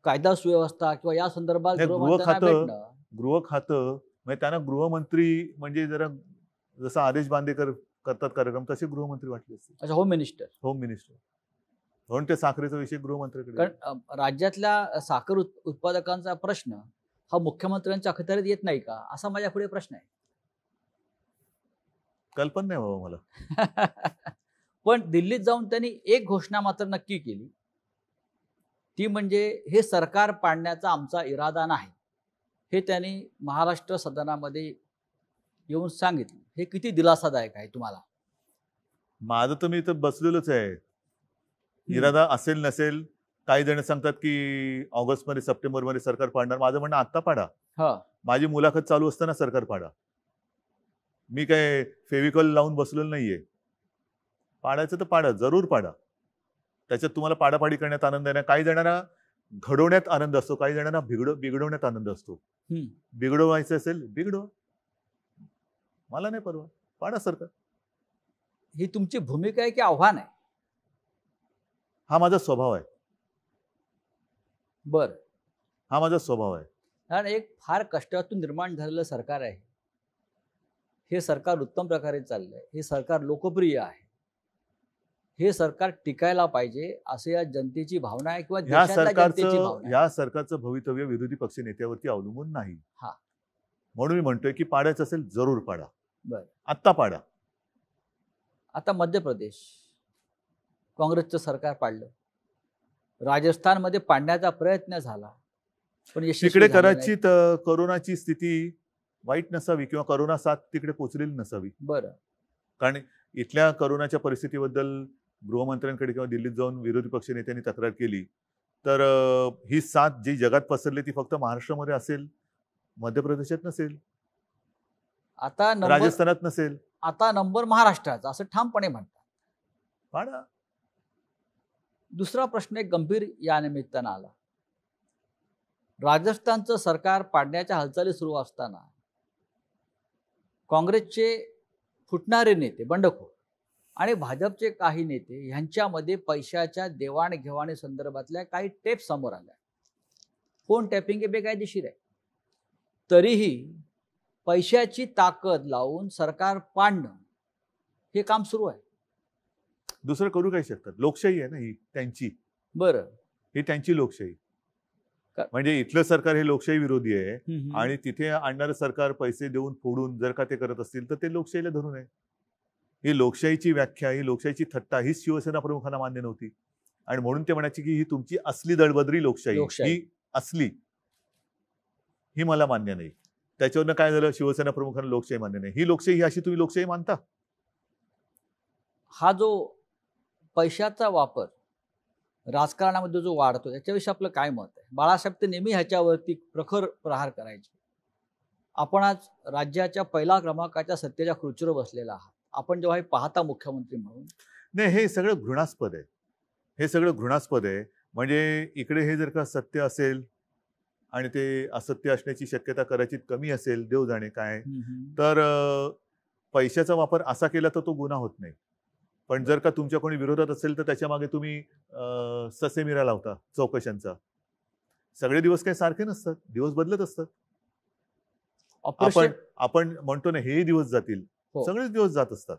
Speaker 1: कायदा सुव्यवस्था किंवा या संदर्भात
Speaker 2: नाही,
Speaker 1: गृहमंत्र्यांना भेटणं.
Speaker 2: गृह खातं म्हणजे त्यांना गृहमंत्री म्हणजे जरा जसं आदेश बांदेकर करतात कार्यक्रम तसे गृहमंत्री वाटले असते.
Speaker 1: अच्छा, होम मिनिस्टर.
Speaker 2: होम मिनिस्टर म्हणून ते साखरेचा विषय गृहमंत्र्याकडे.
Speaker 1: कारण राज्यातल्या साखर उत्पादकांचा प्रश्न हा मुख्यमंत्र्यांच्या अखत्यारीत येत नाही का, असा माझ्या पुढे प्रश्न आहे.
Speaker 2: कल्पना नाही बाबा मला.
Speaker 1: पण दिल्लीत जाऊन त्यांनी एक घोषणा मात्र नक्की केली, ती म्हणजे हे सरकार पाडण्याचा आमचा इरादा नाही, हे त्यांनी महाराष्ट्र सदनामध्ये येऊन सांगितलं. हे किती दिलासादायक आहे तुम्हाला?
Speaker 2: माझं तर मी तर बसलेलोच आहे. इरादा असेल नसेल, काही जण सांगतात की ऑगस्टमध्ये सप्टेंबरमध्ये सरकार पाडणार. माझं म्हणणं आत्ता पाडा. माझी मुलाखत चालू असताना सरकार पाडा. मी काय फेविकॉल लावून बसलेलो नाहीये. पाडायचं तर पाडा, जरूर पाडा. त्याच्यात तुम्हाला पाडापाडी करण्यात आनंद आहे ना. काही जणांना घडवण्यात आनंद असतो, काही जणांना बिघडवण्यात आनंद असतो. बिघडवायचं असेल बिघडवा, मला नाही परवा, पाडा सरकार.
Speaker 1: ही तुमची भूमिका आहे की आव्हान आहे?
Speaker 2: हा माझा स्वभाव आहे.
Speaker 1: बर,
Speaker 2: हा माझा स्वभाव आहे.
Speaker 1: कारण एक फार कष्टातून निर्माण झालेलं सरकार आहे. हे सरकार उत्तम प्रकारे चाललंय. हे सरकार लोकप्रिय आहे. हे सरकार टिकायला पाहिजे असे या जनतेची भावना आहे किंवा देशातल्या जनतेची भावना आहे.
Speaker 2: या सरकारचं भवितव्य विरोधी पक्ष नेत्यावरती अवलंबून नाही. म्हणून मी म्हणतोय की पाडायचं असेल जरूर पाडा.
Speaker 1: बर,
Speaker 2: आत्ता पाडा.
Speaker 1: आता मध्य प्रदेश काँग्रेसचं सरकार पाडलं. राजस्थानमध्ये पाडण्याचा प्रयत्न झाला पण
Speaker 2: तिकडे कदाचित कोरोनाची स्थिती वाईट नसावी किंवा कोरोना साथ तिकडे पोहोचलेली नसावी.
Speaker 1: बरं,
Speaker 2: कारण इथल्या कोरोनाच्या परिस्थितीबद्दल गृहमंत्र्यांकडे किंवा दिल्लीत जाऊन विरोधी पक्ष नेत्यांनी तक्रार केली तर ही साथ जी जगात पसरली ती फक्त महाराष्ट्रामध्ये असेल, मध्य प्रदेशात नसेल,
Speaker 1: आता
Speaker 2: राजस्थानात नसेल.
Speaker 1: आता नंबर महाराष्ट्राचा असं ठामपणे म्हणतात.
Speaker 2: पाडा.
Speaker 1: दुसरा प्रश्न एक गंभीर या निमित्तानं आला. राजस्थानचं सरकार पाडण्याच्या हालचाली सुरू असताना काँग्रेसचे फुटणारे नेते, बंडखोर आणि भाजपचे काही नेते यांच्यामध्ये पैशाच्या देवाणघेवाणी संदर्भातल्या काही टेप समोर आल्या. फोन टॅपिंग हे बेकायदेशीर आहे. तरीही पैशाची ताकद लावून सरकार पाडणं हे काम सुरू आहे.
Speaker 2: दुसरं करू काय शकतात? लोकशाही आहे ना ही त्यांची.
Speaker 1: बरं,
Speaker 2: ही त्यांची लोकशाही. म्हणजे इथलं सरकार हे लोकशाही विरोधी आहे आणि तिथे आणणारं सरकार पैसे देऊन फोडून जर का ते करत असतील तर ते लोकशाहीला धरून आहे. ही लोकशाहीची व्याख्या, ही लोकशाहीची थट्टा हीच शिवसेना प्रमुखांना मान्य नव्हती आणि म्हणून ते म्हणायचे की ही तुमची असली दळबद्री लोकशाही ही असली, ही मला मान्य नाही. त्याच्यावरनं काय झालं? शिवसेना प्रमुखांना लोकशाही मान्य नाही. ही लोकशाही ही अशी तुम्ही लोकशाही मानता?
Speaker 1: हा जो पैशाचा वापर राजकारणामध्ये जो वाढतो त्याच्याविषयी आपलं काय मत आहे? बाळासाहेब ते नेहमी ह्याच्यावरती प्रखर प्रहार करायचे. आपण आज राज्याच्या पहिला क्रमांकाच्या सत्तेच्या खुर्चीवर बसलेला आहात. आपण जेव्हा हे पाहता मुख्यमंत्री म्हणून,
Speaker 2: नाही, हे सगळं घृणास्पद आहे. हे सगळं घृणास्पद आहे. म्हणजे इकडे हे जर का सत्य असेल आणि ते असत्य असण्याची शक्यता कदाचित कमी असेल, देव जाणे काय, तर पैशाचा वापर असा केला तर तो गुन्हा होत नाही. पण जर का तुमच्या कोणी विरोधात असेल तर त्याच्या मागे तुम्ही ससेमिरा लावता चौकशांचा. सगळे दिवस काही सारखे नसतात, दिवस बदलत असतात.
Speaker 1: ऑपरेशन
Speaker 2: आपण म्हणतो ना, हे दिवस जातील,
Speaker 1: हो.
Speaker 2: सगळेच दिवस जात असतात.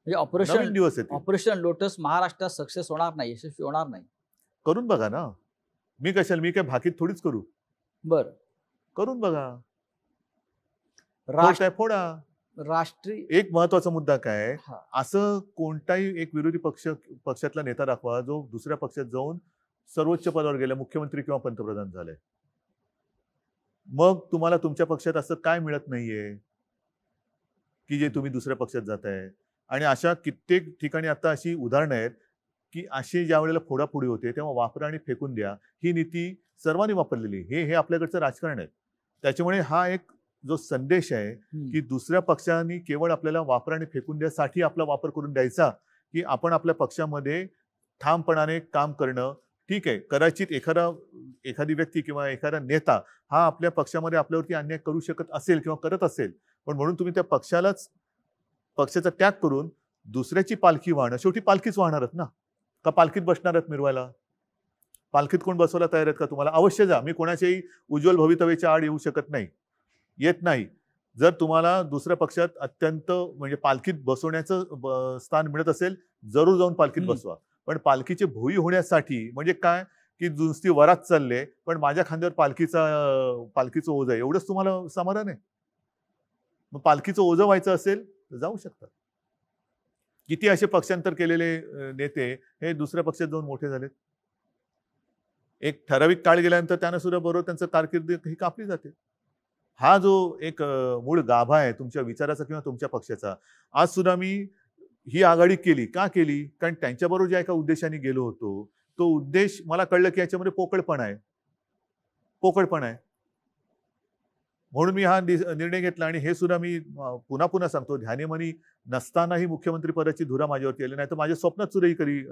Speaker 1: म्हणजे
Speaker 2: नवीन
Speaker 1: ऑपरेशन
Speaker 2: दिवस येतील.
Speaker 1: ऑपरेशन लोटस महाराष्ट्रात सक्सेस होणार नाही, यशस्वी होणार नाही.
Speaker 2: करून बघा ना. मी काय भाकीत थोडीच करू.
Speaker 1: बर,
Speaker 2: करून बघा.
Speaker 1: राष्ट्र
Speaker 2: फोडताय, फोडा.
Speaker 1: राष्ट्रीय
Speaker 2: एक महत्वाचा मुद्दा काय आहे,
Speaker 1: हा.
Speaker 2: असं कोणताही एक विरोधी पक्षातला नेता दाखवा जो दुसऱ्या पक्षात जाऊन सर्वोच्च पदावर गेला, मुख्यमंत्री किंवा पंतप्रधान झाले. मग तुम्हाला तुमच्या पक्षात असं काय मिळत नाहीये की जे तुम्ही दुसऱ्या पक्षात जाताय. आणि अशा कित्येक ठिकाणी आता अशी उदाहरणं आहेत की अशी ज्या वेळेला फोडाफोडी होते तेव्हा वापरा आणि फेकून द्या, ही नीती सर्वांनी वापरलेली. हे आपल्याकडचं राजकारण आहे. त्याच्यामुळे हा एक जो संदेश आहे की दुसऱ्या पक्षांनी केवळ आपल्याला वापरा आणि फेकून द्यासाठी आपला वापर करून द्यायचा, की आपण आपल्या पक्षामध्ये ठामपणाने काम करणं. ठीक आहे, कदाचित एखादी व्यक्ती किंवा एखादा नेता हा आपल्या पक्षामध्ये आपल्यावरती अन्याय करू शकत असेल किंवा करत असेल, पण म्हणून तुम्ही त्या पक्षाचा त्याग करून दुसऱ्याची पालखी वाहणं, शेवटी पालखीच वाहणारच ना, का पालखीत बसणार आहेत मिरवायला? पालखीत कोण बसवायला तयार आहेत का तुम्हाला? अवश्य जा. मी कोणाच्याही उज्ज्वल भवितव्याच्या आड येऊ शकत नाही, येत नाही. जर तुम्हाला दुसऱ्या पक्षात अत्यंत म्हणजे पालखीत बसवण्याचं स्थान मिळत असेल, जरूर जाऊन पालखीत बसवा. पण पालखीचे भोई होण्यासाठी म्हणजे काय, की नुसती वरात चालले पण माझ्या खांद्यावर पालखीचं ओझं आहे, एवढंच तुम्हाला समाधान आहे? मग पालखीचं ओझं व्हायचं असेल तर जाऊ शकतात. किती असे पक्षांतर केलेले नेते हे दुसऱ्या पक्षात जाऊन मोठे झालेत. एक ठराविक काळ गेल्यानंतर त्यांना सुद्धा बरोबर त्यांचं कारकीर्द ही कापली जाते. हा जो एक मूळ गाभा आहे तुमच्या विचाराचा किंवा तुमच्या पक्षाचा, आज सुद्धा मी ही आघाडी केली. का केली? कारण त्यांच्याबरोबर ज्या एका उद्देशाने गेलो होतो, तो उद्देश मला कळलं की याच्यामध्ये पोकळपणा आहे. म्हणून मी हा निर्णय घेतला. आणि हे सुद्धा मी पुन्हा पुन्हा सांगतो, ध्यानीमनी नसतानाही मुख्यमंत्री पदाची धुरा माझ्यावरती आली नाही, तर माझ्या स्वप्नात सुद्धा कधी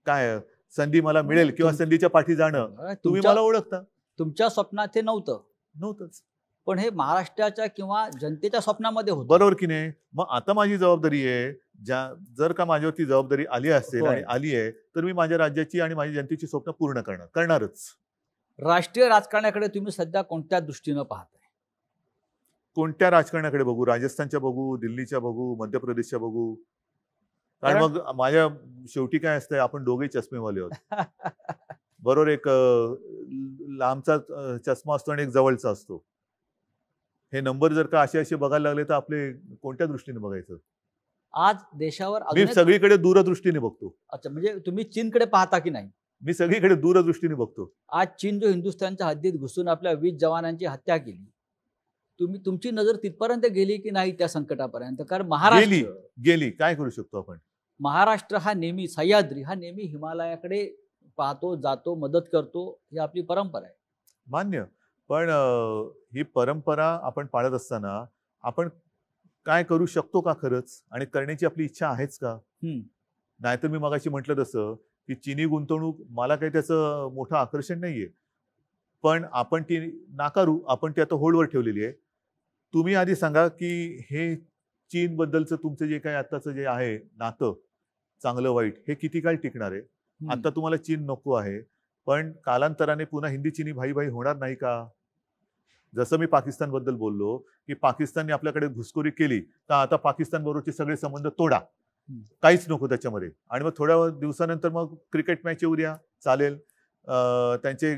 Speaker 2: काय संधी मला मिळेल किंवा संधीच्या पाठी जाणं, तुम्ही मला ओळखता.
Speaker 1: तुमच्या स्वप्नात हे नव्हतंच, पण हे महाराष्ट्राच्या किंवा जनतेच्या स्वप्नामध्ये होतं.
Speaker 2: बरोबर की नाही? मग आता माझी जबाबदारी आहे, जर का माझ्यावरती जबाबदारी आली असेल आणि आली आहे, तर मी माझ्या राज्याची आणि माझ्या जनतेची स्वप्न पूर्ण करणारच.
Speaker 1: राष्ट्रीय राजकारणाकडे तुम्ही सध्या कोणत्या दृष्टीनं पाहताय?
Speaker 2: कोणत्या राजकारणाकडे बघू? राजस्थानच्या बघू, दिल्लीच्या बघू, मध्य प्रदेशच्या बघू? कारण मग माझ्या शेवटी काय असतंय, आपण दोघेही चष्मेवाले आहोत. बरोबर, एक लांबचा चष्मा असतो आणि एक जवळचा असतो. हे नंबर जर का असे बघायला लागले तर आपले कोणत्या दृष्टीने बघायचं?
Speaker 1: आज देशावर
Speaker 2: मी सगळीकडे दूरदृष्टीने बघतो.
Speaker 1: अच्छा, म्हणजे तुम्ही चीनकडे पाहता की नाही?
Speaker 2: मी सगळीकडे दूरदृष्टीने बघतो.
Speaker 1: आज चीन जो हिंदुस्थानच्या हद्दीत घुसून आपल्या 20 जवानांची हत्या केली, तुमची नजर तिथपर्यंत गेली की नाही त्या संकटापर्यंत? कारण
Speaker 2: गेली. काय करू शकतो आपण?
Speaker 1: महाराष्ट्र हा नेहमी, सह्याद्री हा नेहमी हिमालयाकडे पाहतो, जातो, मदत करतो, ही आपली परंपरा आहे.
Speaker 2: मान्य. पण ही परंपरा आपण पाळत असताना आपण काय करू शकतो का खरंच? आणि करण्याची आपली इच्छा आहेच का? नाहीतर मी मगाशी म्हटलं तसं की चीनी गुंतवणूक मला काही त्याचं मोठं आकर्षण नाहीये, पण आपण ती नाकारू, आपण ती आता होल्डवर ठेवलेली आहे. तुम्ही आधी सांगा की हे चीन बद्दलचं तुमचं जे काही आताचं जे आहे नातं, चांगलं वाईट, हे किती काळ टिकणार आहे? आता तुम्हाला चीन नको आहे, पण कालांतराने पुन्हा हिंदी चीनी भाई भाई होणार नाही का? जसं मी पाकिस्तान बद्दल बोललो की पाकिस्तानने आपल्याकडे घुसखोरी केली तर आता पाकिस्तान बरोबरचे सगळे संबंध तोडा, काहीच नको त्याच्यामध्ये. आणि मग थोड्या दिवसानंतर मग क्रिकेट मॅच येऊ द्या, चालेल. त्यांचे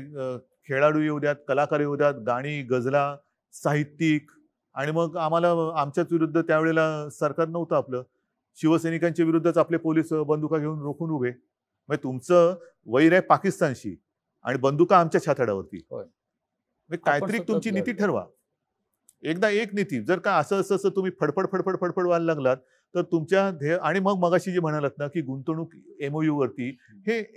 Speaker 2: खेळाडू येऊ द्यात, कलाकार येऊ द्यात, गाणी, गझला, साहित्यिक. आणि मग आम्हाला आमच्याच विरुद्ध त्यावेळेला सरकार नव्हतं आपलं, शिवसैनिकांच्या विरुद्धच आपले पोलीस बंदुका घेऊन रोखून उभे. म्हणजे तुमचं वैर आहे पाकिस्तानशी आणि बंदुका आमच्या छाताडावरती. काहीतरी तुमची नीती ठरवा. एकदा एक नीती. जर का असं तुम्ही फडफड व्हायला लागलात तर तुमच्या ध्येय आणि मग मगाशी जे म्हणालात ना की गुंतवणूक MOU वरती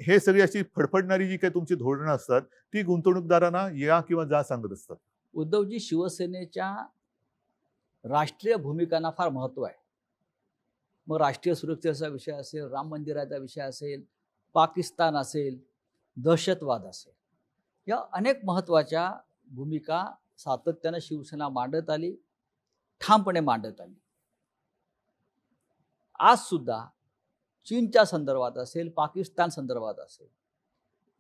Speaker 2: हे सगळी अशी फडफडणारी जी काही तुमची धोरणं असतात ती गुंतवणूकदारांना या किंवा जा सांगत असतात.
Speaker 1: उद्धवजी, शिवसेनेच्या राष्ट्रीय भूमिकांना फार महत्व आहे. मग राष्ट्रीय सुरक्षेचा विषय असेल, राम मंदिराचा विषय असेल, पाकिस्तान असेल, दहशतवाद असेल, या अनेक महत्त्वाच्या भूमिका सातत्यानं शिवसेना मांडत आली, ठामपणे मांडत आली. आज सुद्धा चीनच्या संदर्भात असेल, पाकिस्तान संदर्भात असेल,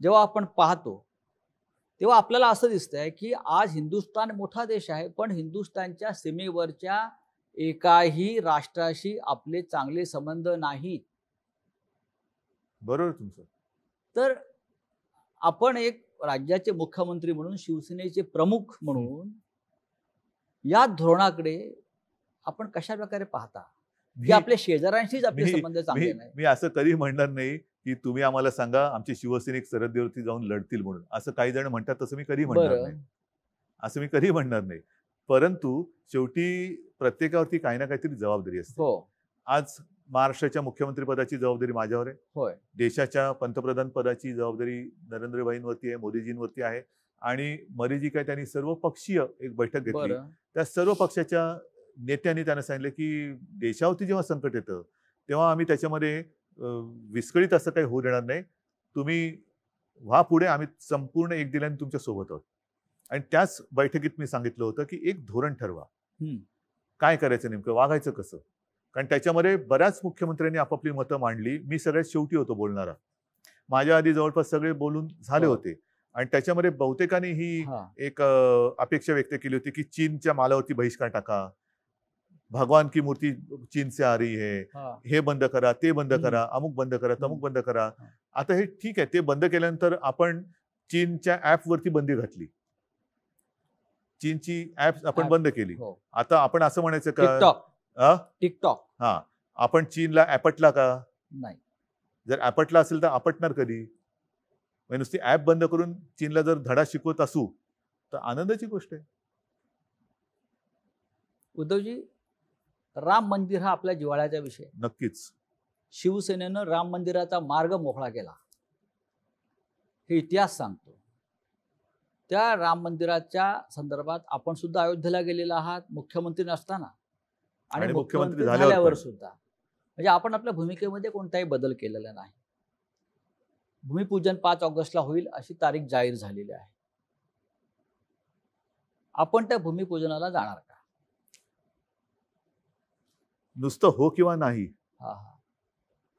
Speaker 1: जेव्हा आपण पाहतो तेव्हा आपल्याला असं दिसतंय की आज हिंदुस्थान मोठा देश आहे, पण हिंदुस्थानच्या सीमेवरच्या एकाही राष्ट्राशी आपले चांगले संबंध नाहीत.
Speaker 2: बरोबर तुमचं.
Speaker 1: तर आपण एक राज्याचे मुख्यमंत्री म्हणून, शिवसेनेचे प्रमुख म्हणून या धोरणाकडे आपण कशा प्रकारे पाहता की
Speaker 2: मी
Speaker 1: आपल्या शेजाऱ्यांशीच आपले
Speaker 2: मी
Speaker 1: संबंध चांगले
Speaker 2: मी
Speaker 1: नाही?
Speaker 2: मी असं कधी म्हणणार नाही की तुम्ही आम्हाला सांगा आमचे शिवसैनिक सरहद्दीवरती जाऊन लढतील म्हणून. असं काही जण म्हणतात, तसं मी कधी म्हणणार
Speaker 1: बरं.
Speaker 2: नाही. असं मी कधी म्हणणार नाही. परंतु शेवटी प्रत्येकावरती काही ना काहीतरी जबाबदारी असते.
Speaker 1: हो,
Speaker 2: आज महाराष्ट्राच्या मुख्यमंत्री पदाची जबाबदारी माझ्यावर आहे.
Speaker 1: होय.
Speaker 2: देशाच्या पंतप्रधान पदाची जबाबदारी नरेंद्रभाईंवरती आहे, मोदीजींवरती आहे. आणि मध्ये जी काय त्यांनी सर्व पक्षीय एक बैठक घेतली,
Speaker 1: बरं.
Speaker 2: त्या सर्व पक्षाच्या नेत्यांनी त्यांना सांगितलं की देशावरती जेव्हा संकट येतं तेव्हा आम्ही त्याच्यामध्ये विस्कळीत असं काही होऊ देणार नाही. तुम्ही व्हा पुढे, आम्ही संपूर्ण एक दिल्याने तुमच्या सोबत आहोत. आणि त्याच बैठकीत मी सांगितलं होतं की एक धोरण ठरवा, काय करायचं, नेमकं वागायचं कसं. कारण त्याच्यामध्ये बऱ्याच मुख्यमंत्र्यांनी आपापली मतं मांडली. मी सगळ्यात शेवटी होतो बोलणारा. माझ्या आधी जवळपास सगळे बोलून झाले
Speaker 1: हो.
Speaker 2: होते. आणि त्याच्यामध्ये बहुतेकांनी ही
Speaker 1: हा.
Speaker 2: एक अपेक्षा व्यक्त केली होती की चीनच्या मालावरती बहिष्कार टाका, भगवान की मूर्ती चीन से आ रही है,
Speaker 1: हा.
Speaker 2: हे बंद करा, ते बंद करा, अमुक बंद करा, तमुक बंद करा. आता हे ठीक आहे, ते बंद केल्यानंतर आपण चीनच्या ॲपवरती बंदी घातली, चीनची ॲप आपण
Speaker 1: App.
Speaker 2: बंद केली.
Speaker 1: हो.
Speaker 2: आता आपण असं म्हणायचं का
Speaker 1: टिकटॉक टिकटॉक
Speaker 2: हा आपण चीनला ॲपटला का?
Speaker 1: नाही.
Speaker 2: जर ॲपटला असेल तर आपटणार कधी? म्हणजे नुसती ॲप बंद करून चीनला जर धडा शिकवत असू तर आनंदाची गोष्ट आहे.
Speaker 1: उद्धवजी, राम मंदिर हा आपल्या जिव्हाळ्याचा विषय.
Speaker 2: नक्कीच.
Speaker 1: शिवसेनेनं राम मंदिराचा मार्ग मोकळा केला, हे इतिहास सांगतो. त्या राम मंदिराच्या संदर्भात आपण सुद्धा अयोध्येला गेलेला आहात, मुख्यमंत्री नसताना आणि मुख्यमंत्री झाल्यावर सुद्धा. म्हणजे आपण आपल्या भूमिकेमध्ये कोणताही बदल केलेला नाही. भूमिपूजन 5 ऑगस्टला होईल अशी तारीख जाहीर झालेली आहे. आपण त्या भूमिपूजनाला जाणार का?
Speaker 2: नुसतं हो किंवा नाही
Speaker 1: हा हा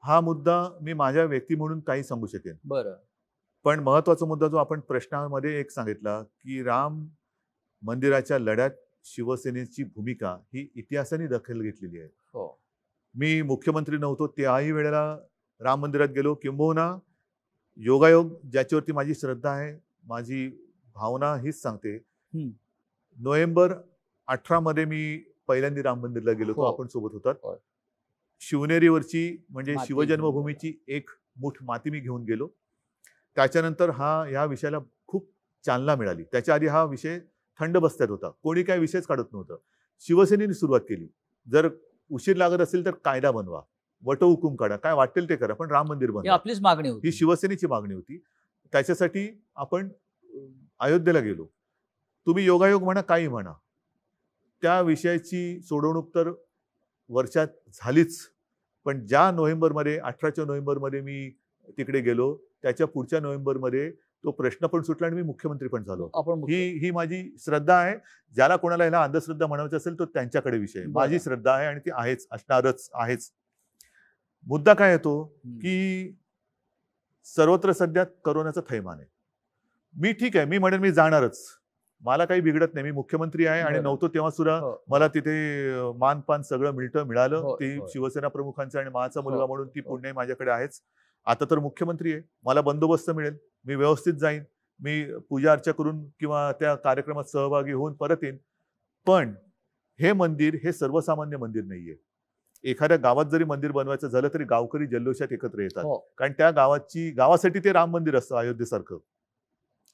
Speaker 2: हा मुद्दा मी माझ्या व्यक्ती म्हणून काही सांगू शकेन.
Speaker 1: बरं.
Speaker 2: पण महत्वाचा मुद्दा जो आपण प्रश्नामध्ये एक सांगितला की राम मंदिराच्या लढ्यात शिवसेनेची भूमिका ही इतिहासाने दखल घेतलेली आहे.
Speaker 1: हो.
Speaker 2: मी मुख्यमंत्री नव्हतो त्याही वेळेला राम मंदिरात गेलो, किंबहुना योगायोग ज्याच्यावरती माझी श्रद्धा आहे, माझी भावना हीच सांगते. नोव्हेंबर 18 मध्ये मी पहिल्यांदा राम मंदिरला गेलो होतो.
Speaker 1: हो.
Speaker 2: आपण सोबत होतात.
Speaker 1: हो.
Speaker 2: शिवनेरीवरची म्हणजे
Speaker 1: माती
Speaker 2: शिवजन्मभूमीची एक मूठ माती मी घेऊन गेलो. त्याच्यानंतर ह्या विषयाला खूप चालना मिळाली. त्याच्या आधी हा विषय थंड बस्त्यात होता, कोणी काही विषयच काढत नव्हतं. शिवसेनेने सुरुवात केली, जर उशीर लागत असेल तर कायदा बनवा, वटहुकूम काढा, काय वाटेल ते करा, पण राम मंदिर
Speaker 1: ही
Speaker 2: बनवा.
Speaker 1: आपलीच मागणी होती.
Speaker 2: ही शिवसेनेची मागणी होती. त्याच्यासाठी आपण अयोध्येला गेलो. तुम्ही योगायोग म्हणा, काही म्हणा, त्या विषयाची सोडवणूक तर वर्षात झालीच. पण ज्या नोव्हेंबरमध्ये 18च्या नोव्हेंबरमध्ये मी तिकडे गेलो, त्याच्या पुढच्या नोव्हेंबरमध्ये तो प्रश्न पण सुटला आणि मी मुख्यमंत्री पण झालो.
Speaker 1: आपण
Speaker 2: ही माझी श्रद्धा आहे. ज्याला कोणाला ह्याला अंधश्रद्धा म्हणायचं असेल तो त्यांच्याकडे विषय. माझी श्रद्धा आहे आणि ती आहेच, असणारच आहेच. मुद्दा काय येतो की सर्वत्र सध्या करोनाचं थैमान आहे. मी ठीक आहे, मी म्हणेन मी जाणारच, मला काही बिघडत नाही, मी मुख्यमंत्री आहे आणि नव्हतो तेव्हा सुद्धा मला तिथे मानपान सगळं मिळालं. ती शिवसेना प्रमुखांचं आणि माझा मुलगा म्हणून ती पुण्य माझ्याकडे आहेच. आता तर मुख्यमंत्री आहे, मला बंदोबस्त मिळेल, मी व्यवस्थित जाईन, मी पूजा अर्चा करून किंवा त्या कार्यक्रमात सहभागी होऊन परत येईन. पण हे मंदिर हे सर्वसामान्य मंदिर नाहीये. एखाद्या गावात जरी मंदिर बनवायचं झालं तरी गावकरी जल्लोषात एकत्र येतात. कारण त्या गावासाठी ते राम मंदिर असतं अयोध्येसारखं.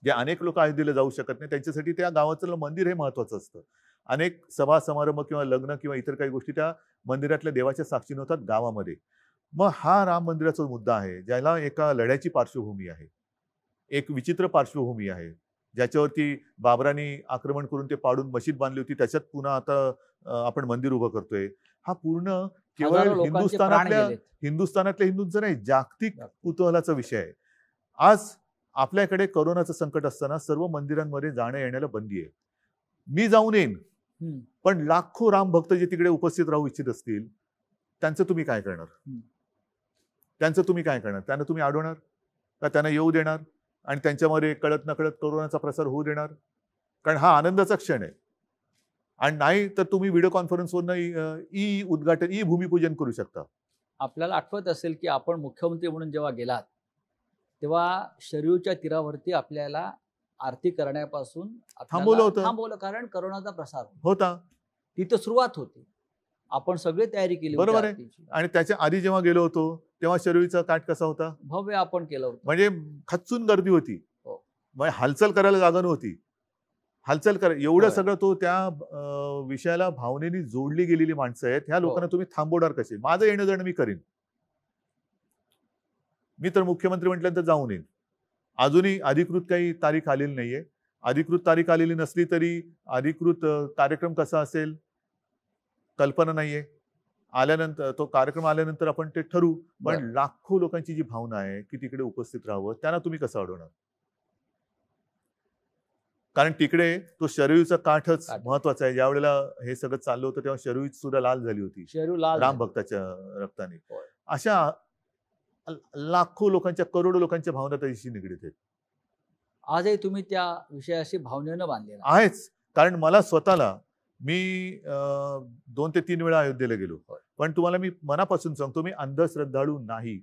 Speaker 2: जे अनेक लोक अयोध्येला जाऊ शकत नाही त्यांच्यासाठी त्या गावाचं मंदिर हे महत्वाचं असतं. अनेक सभा समारंभ किंवा लग्न किंवा इतर काही गोष्टी त्या मंदिरातल्या देवाच्या साक्षीने होतात गावामध्ये. मग हा राम मंदिराचा मुद्दा आहे, ज्याला एका लढ्याची पार्श्वभूमी आहे, एक विचित्र पार्श्वभूमी आहे, ज्याच्यावरती बाबरांनी आक्रमण करून ते पाडून मशीद बांधली होती, त्याच्यात पुन्हा आता आपण मंदिर उभं करतोय. हा पूर्ण केवळ
Speaker 1: हजारो लोकांचे प्राण गेलेत.
Speaker 2: हिंदुस्थानातल्या हिंदूंचा नाही, जागतिक कुतूहलाचा विषय आहे. आज आपल्याकडे कोरोनाचं संकट असताना सर्व मंदिरांमध्ये जाण्या येण्याला बंदी आहे. मी जाऊन येईन, पण लाखो राम भक्त जे तिकडे उपस्थित राहू इच्छित असतील त्यांचं तुम्ही काय करणार? त्यांना तुम्ही अडवणार का? त्यांना येऊ देणार आणि त्यांच्यामध्ये कळत नकळत कोरोनाचा प्रसार होऊ देणार? कारण हा आनंदाचा क्षण आहे. आणि नाही तर तुम्ही व्हिडिओ कॉन्फरन्सवरनं ई भूमिपूजन करू शकता.
Speaker 1: आपल्याला आठवत असेल की आपण मुख्यमंत्री म्हणून जेव्हा गेलात तेव्हा शरयूच्या तीरावरती आपल्याला आरती करण्यापासून थांबवलं, कारण करोनाचा प्रसार
Speaker 2: होता.
Speaker 1: तिथं सुरुवात होती. आपण सगळी तयारी केली,
Speaker 2: बरोबर आहे. आणि त्याच्या आधी जेव्हा गेलो होतो तेव्हा शरयूचा काठ कसा होता?
Speaker 1: भव्य आपण केलं होतं.
Speaker 2: म्हणजे खच्चून गर्दी होती. म्हणजे हालचाल करायला जागा नव्हती. एवढं सगळं तो त्या विषयाला भावनेने जोडली गेलेली माणसं आहेत. ह्या लोकांना तुम्ही थांबवणार कसे? माझं येणं जाणं मी करीन. मी तर मुख्यमंत्री म्हटल्यानंतर जाऊन येईन. अजूनही अधिकृत काही तारीख आलेली नाहीये. अधिकृत तारीख आलेली नसली तरी अधिकृत कार्यक्रम कसा असेल कल्पना नाहीये. तो कार्यक्रम आल्यानंतर आपण ते ठरवू. पण लाखो लोकांची जी भावना आहे की तिकडे उपस्थित राहावं, त्यांना तुम्ही कसं अडवणार? कारण तिकडे तो शरयूचा काठच महत्वाचा आहे. ज्या वेळेला हे सगळं चाललं होतं तेव्हा शरयू सुद्धा लाल झाली होती राम भक्ताच्या रक्ताने. अशा लाखो लोकांच्या, करोडो लोकांच्या भावना त्याच्याशी निगडीत आहेत.
Speaker 1: आजही तुम्ही त्या विषयाशी भावनेनं बांधलेला
Speaker 2: आहेच. कारण मला स्वतःला मी 2 ते 3 वेळा अयोध्येला गेलो. पण तुम्हाला मी मनापासून सांगतो, मी अंधश्रद्धाळू नाही.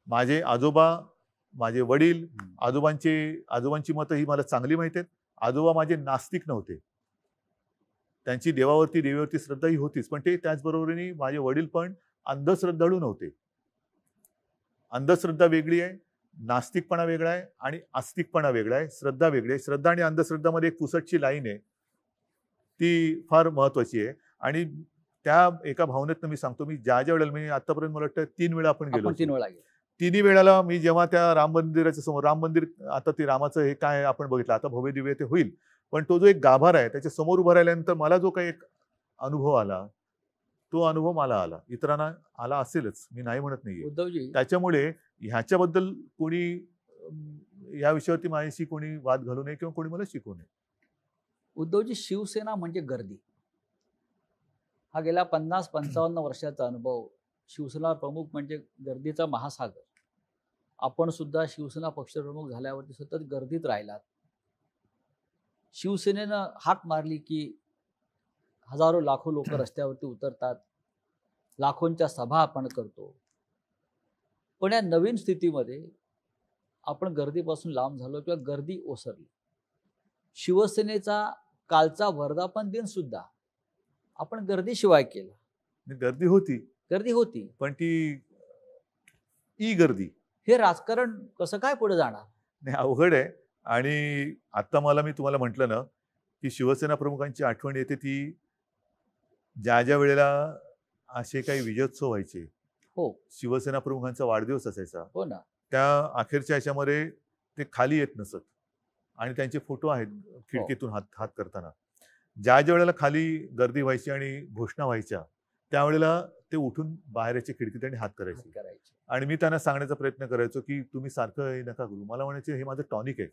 Speaker 2: माझे आजोबा, माझे वडील, आजोबांची मतं ही मला चांगली माहिती आहेत. आजोबा माझे नास्तिक नव्हते. त्यांची देवावरती श्रद्धा ही होतीच. पण ते त्याचबरोबरीने माझे वडील पण अंधश्रद्धाळू नव्हते. अंधश्रद्धा वेगळी आहे, नास्तिकपणा वेगळा आहे आणि आस्तिकपणा वेगळा आहे, श्रद्धा वेगळी आहे. श्रद्धा आणि अंधश्रद्धामध्ये एक पुसटची लाईन आहे, ती फार महत्वाची आहे. आणि त्या एका भावनेतनं मी सांगतो, मी ज्या वेळेला, मी आतापर्यंत मला वाटतं 3 वेळा आपण गेलो.
Speaker 1: 3 वेळा गेलो.
Speaker 2: तिन्ही वेळेला मी जेव्हा त्या राम मंदिराच्या समोर, राम मंदिर आता ते रामाचं हे काय आपण बघितलं, आता भव्य दिव्य ते होईल, पण तो जो एक गाभारा आहे त्याच्या समोर उभं राहिल्यानंतर मला जो काही एक अनुभव आला, तो अनुभव मला आला, इतरांना आला असेलच, मी नाही म्हणत नाहीये.
Speaker 1: उद्धवजी,
Speaker 2: त्याच्यामुळे ह्याच्याबद्दल कोणी या विषयावरती माझ्याशी कोणी वाद घालू नये किंवा कोणी मला शिकवू नये.
Speaker 1: उद्धवजी, शिवसेना म्हणजे गर्दी. हा गेल्या 50-55 वर्षाचा अनुभव. शिवसेना प्रमुख म्हणजे गर्दीचा महासागर. आपण सुद्धा शिवसेना पक्षप्रमुख झाल्यावरती सतत गर्दीत राहिलात. शिवसेनेनं हाक मारली की हजारो लाखो लोक रस्त्यावरती उतरतात, लाखोंच्या सभा आपण करतो. पण या नवीन स्थितीमध्ये आपण गर्दीपासून लांब झालो किंवा गर्दी ओसरली. शिवसेनेचा कालचा वर्धापन दिन सुद्धा आपण गर्दीशिवाय केला.
Speaker 2: गर्दी होती पण ती गर्दी.
Speaker 1: हे राजकारण कसं काय पुढे जाणार?
Speaker 2: नाही, अवघड आहे. आणि आता मी तुम्हाला म्हटलं ना की शिवसेना प्रमुखांची आठवण येते, ती ज्या वेळेला असे काही विजयोत्सव व्हायचे,
Speaker 1: हो,
Speaker 2: शिवसेना प्रमुखांचा वाढदिवस असायचा,
Speaker 1: हो ना,
Speaker 2: त्या अखेरच्या ह्याच्यामध्ये ते खाली येत नसत आणि त्यांचे फोटो आहेत खिडकीतून हात करताना. ज्या वेळेला खाली गर्दी व्हायची आणि घोषणा व्हायच्या, त्यावेळेला ते उठून बाहेर यायचे खिडकीत आणि हात करायचे. आणि मी त्यांना सांगण्याचा प्रयत्न करायचो की तुम्ही सारखं हे नका करू. मला म्हणायचे हे माझं टॉनिक आहे,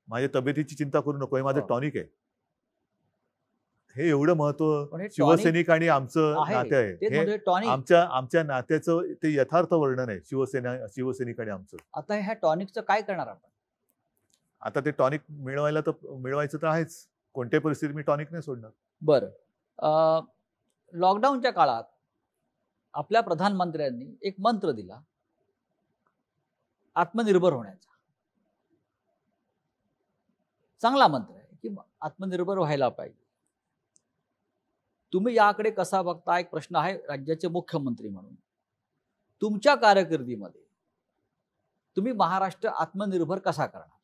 Speaker 2: माझ्या तब्येतीची चिंता करू नको, हे माझं टॉनिक आहे. हे एवढं महत्व शिवसैनिक आणि आमचं नाते आहे. आमच्या नात्याचं ते यथार्थ वर्णन आहे, शिवसैनिक आणि आमचं.
Speaker 1: आता ह्या टॉनिकचं काय करणार आपण?
Speaker 2: आता ते टॉनिक मिळवायचं तर आहेच. कोणत्याही परिस्थितीत मी टॉनिक नाही सोडणार.
Speaker 1: बरं, लॉकडाऊनच्या काळात आपल्या प्रधानमंत्र्यांनी एक मंत्र दिला, आत्मनिर्भर होण्याचा. चांगला मंत्र आहे की आत्मनिर्भर व्हायला पाहिजे. तुम्ही याकडे कसा बघता? एक प्रश्न आहे राज्याचे मुख्यमंत्री म्हणून. तुमच्या कारकिर्दीमध्ये तुम्ही महाराष्ट्र आत्मनिर्भर कसा करणार?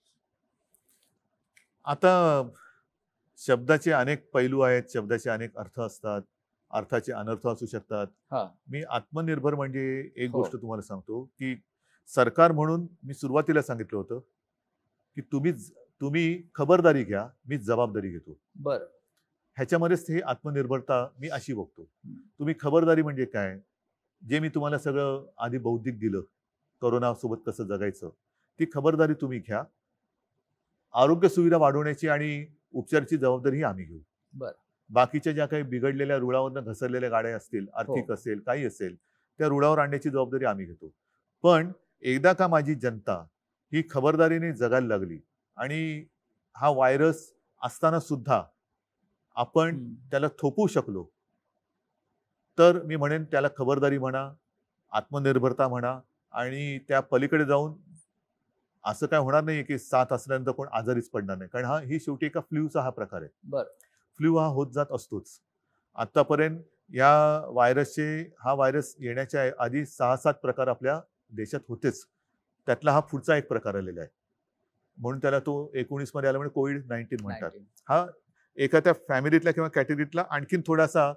Speaker 2: आता शब्दाचे अनेक पैलू आहेत, शब्दाचे अनेक अर्थ असतात, अर्थाचे अनर्थ असू शकतात.
Speaker 1: हा.
Speaker 2: मी आत्मनिर्भर म्हणजे एक
Speaker 1: हो.
Speaker 2: गोष्ट तुम्हाला सांगतो की सरकार म्हणून मी सुरुवातीला सांगितलं होतं की तुम्ही खबरदारी घ्या, मी जबाबदारी घेतो.
Speaker 1: बरं.
Speaker 2: ह्याच्यामध्येच हे आत्मनिर्भरता मी अशी बघतो.
Speaker 1: हं.
Speaker 2: तुम्ही खबरदारी म्हणजे काय, जे मी तुम्हाला सगळं आधी बौद्धिक दिलं, कोरोनासोबत कसं जगायचं, ती खबरदारी तुम्ही घ्या. आरोग्य सुविधा वाढवण्याची आणि उपचाराची जबाबदारी आम्ही घेऊ.
Speaker 1: बरं.
Speaker 2: बाकीच्या ज्या काही बिघडलेल्या रुळावरनं घसरलेल्या गाड्या असतील, आर्थिक असेल, काही असेल, त्या रुळावर आणण्याची जबाबदारी आम्ही घेतो. पण एकदा का माझी जनता ही खबरदारीने जगायला लागली आणि हा व्हायरस असताना सुद्धा आपण त्याला थोपवू शकलो, तर मी म्हणेन त्याला खबरदारी म्हणा, आत्मनिर्भरता म्हणा, आणि त्या पलीकडे जाऊन असं काय होणार नाही की 7 असल्यानंतर कोण आजारीच पडणार नाही. कारण ही शेवटी एका फ्ल्यूचा हा प्रकार आहे.
Speaker 1: बरं.
Speaker 2: फ्ल्यू हा होत जात असतोच. आतापर्यंत या हा व्हायरस येण्याच्या आधी 6-7 प्रकार आपल्या देशात होतेच. त्यातला हा पुढचा एक प्रकार आलेला आहे. म्हणून त्याला तो 19 मध्ये आला म्हणजे कोविड-19 म्हणतात.
Speaker 1: 19.
Speaker 2: हा एका त्या फॅमिलीतला किंवा कॅटेगरीतला आणखीन थोडासा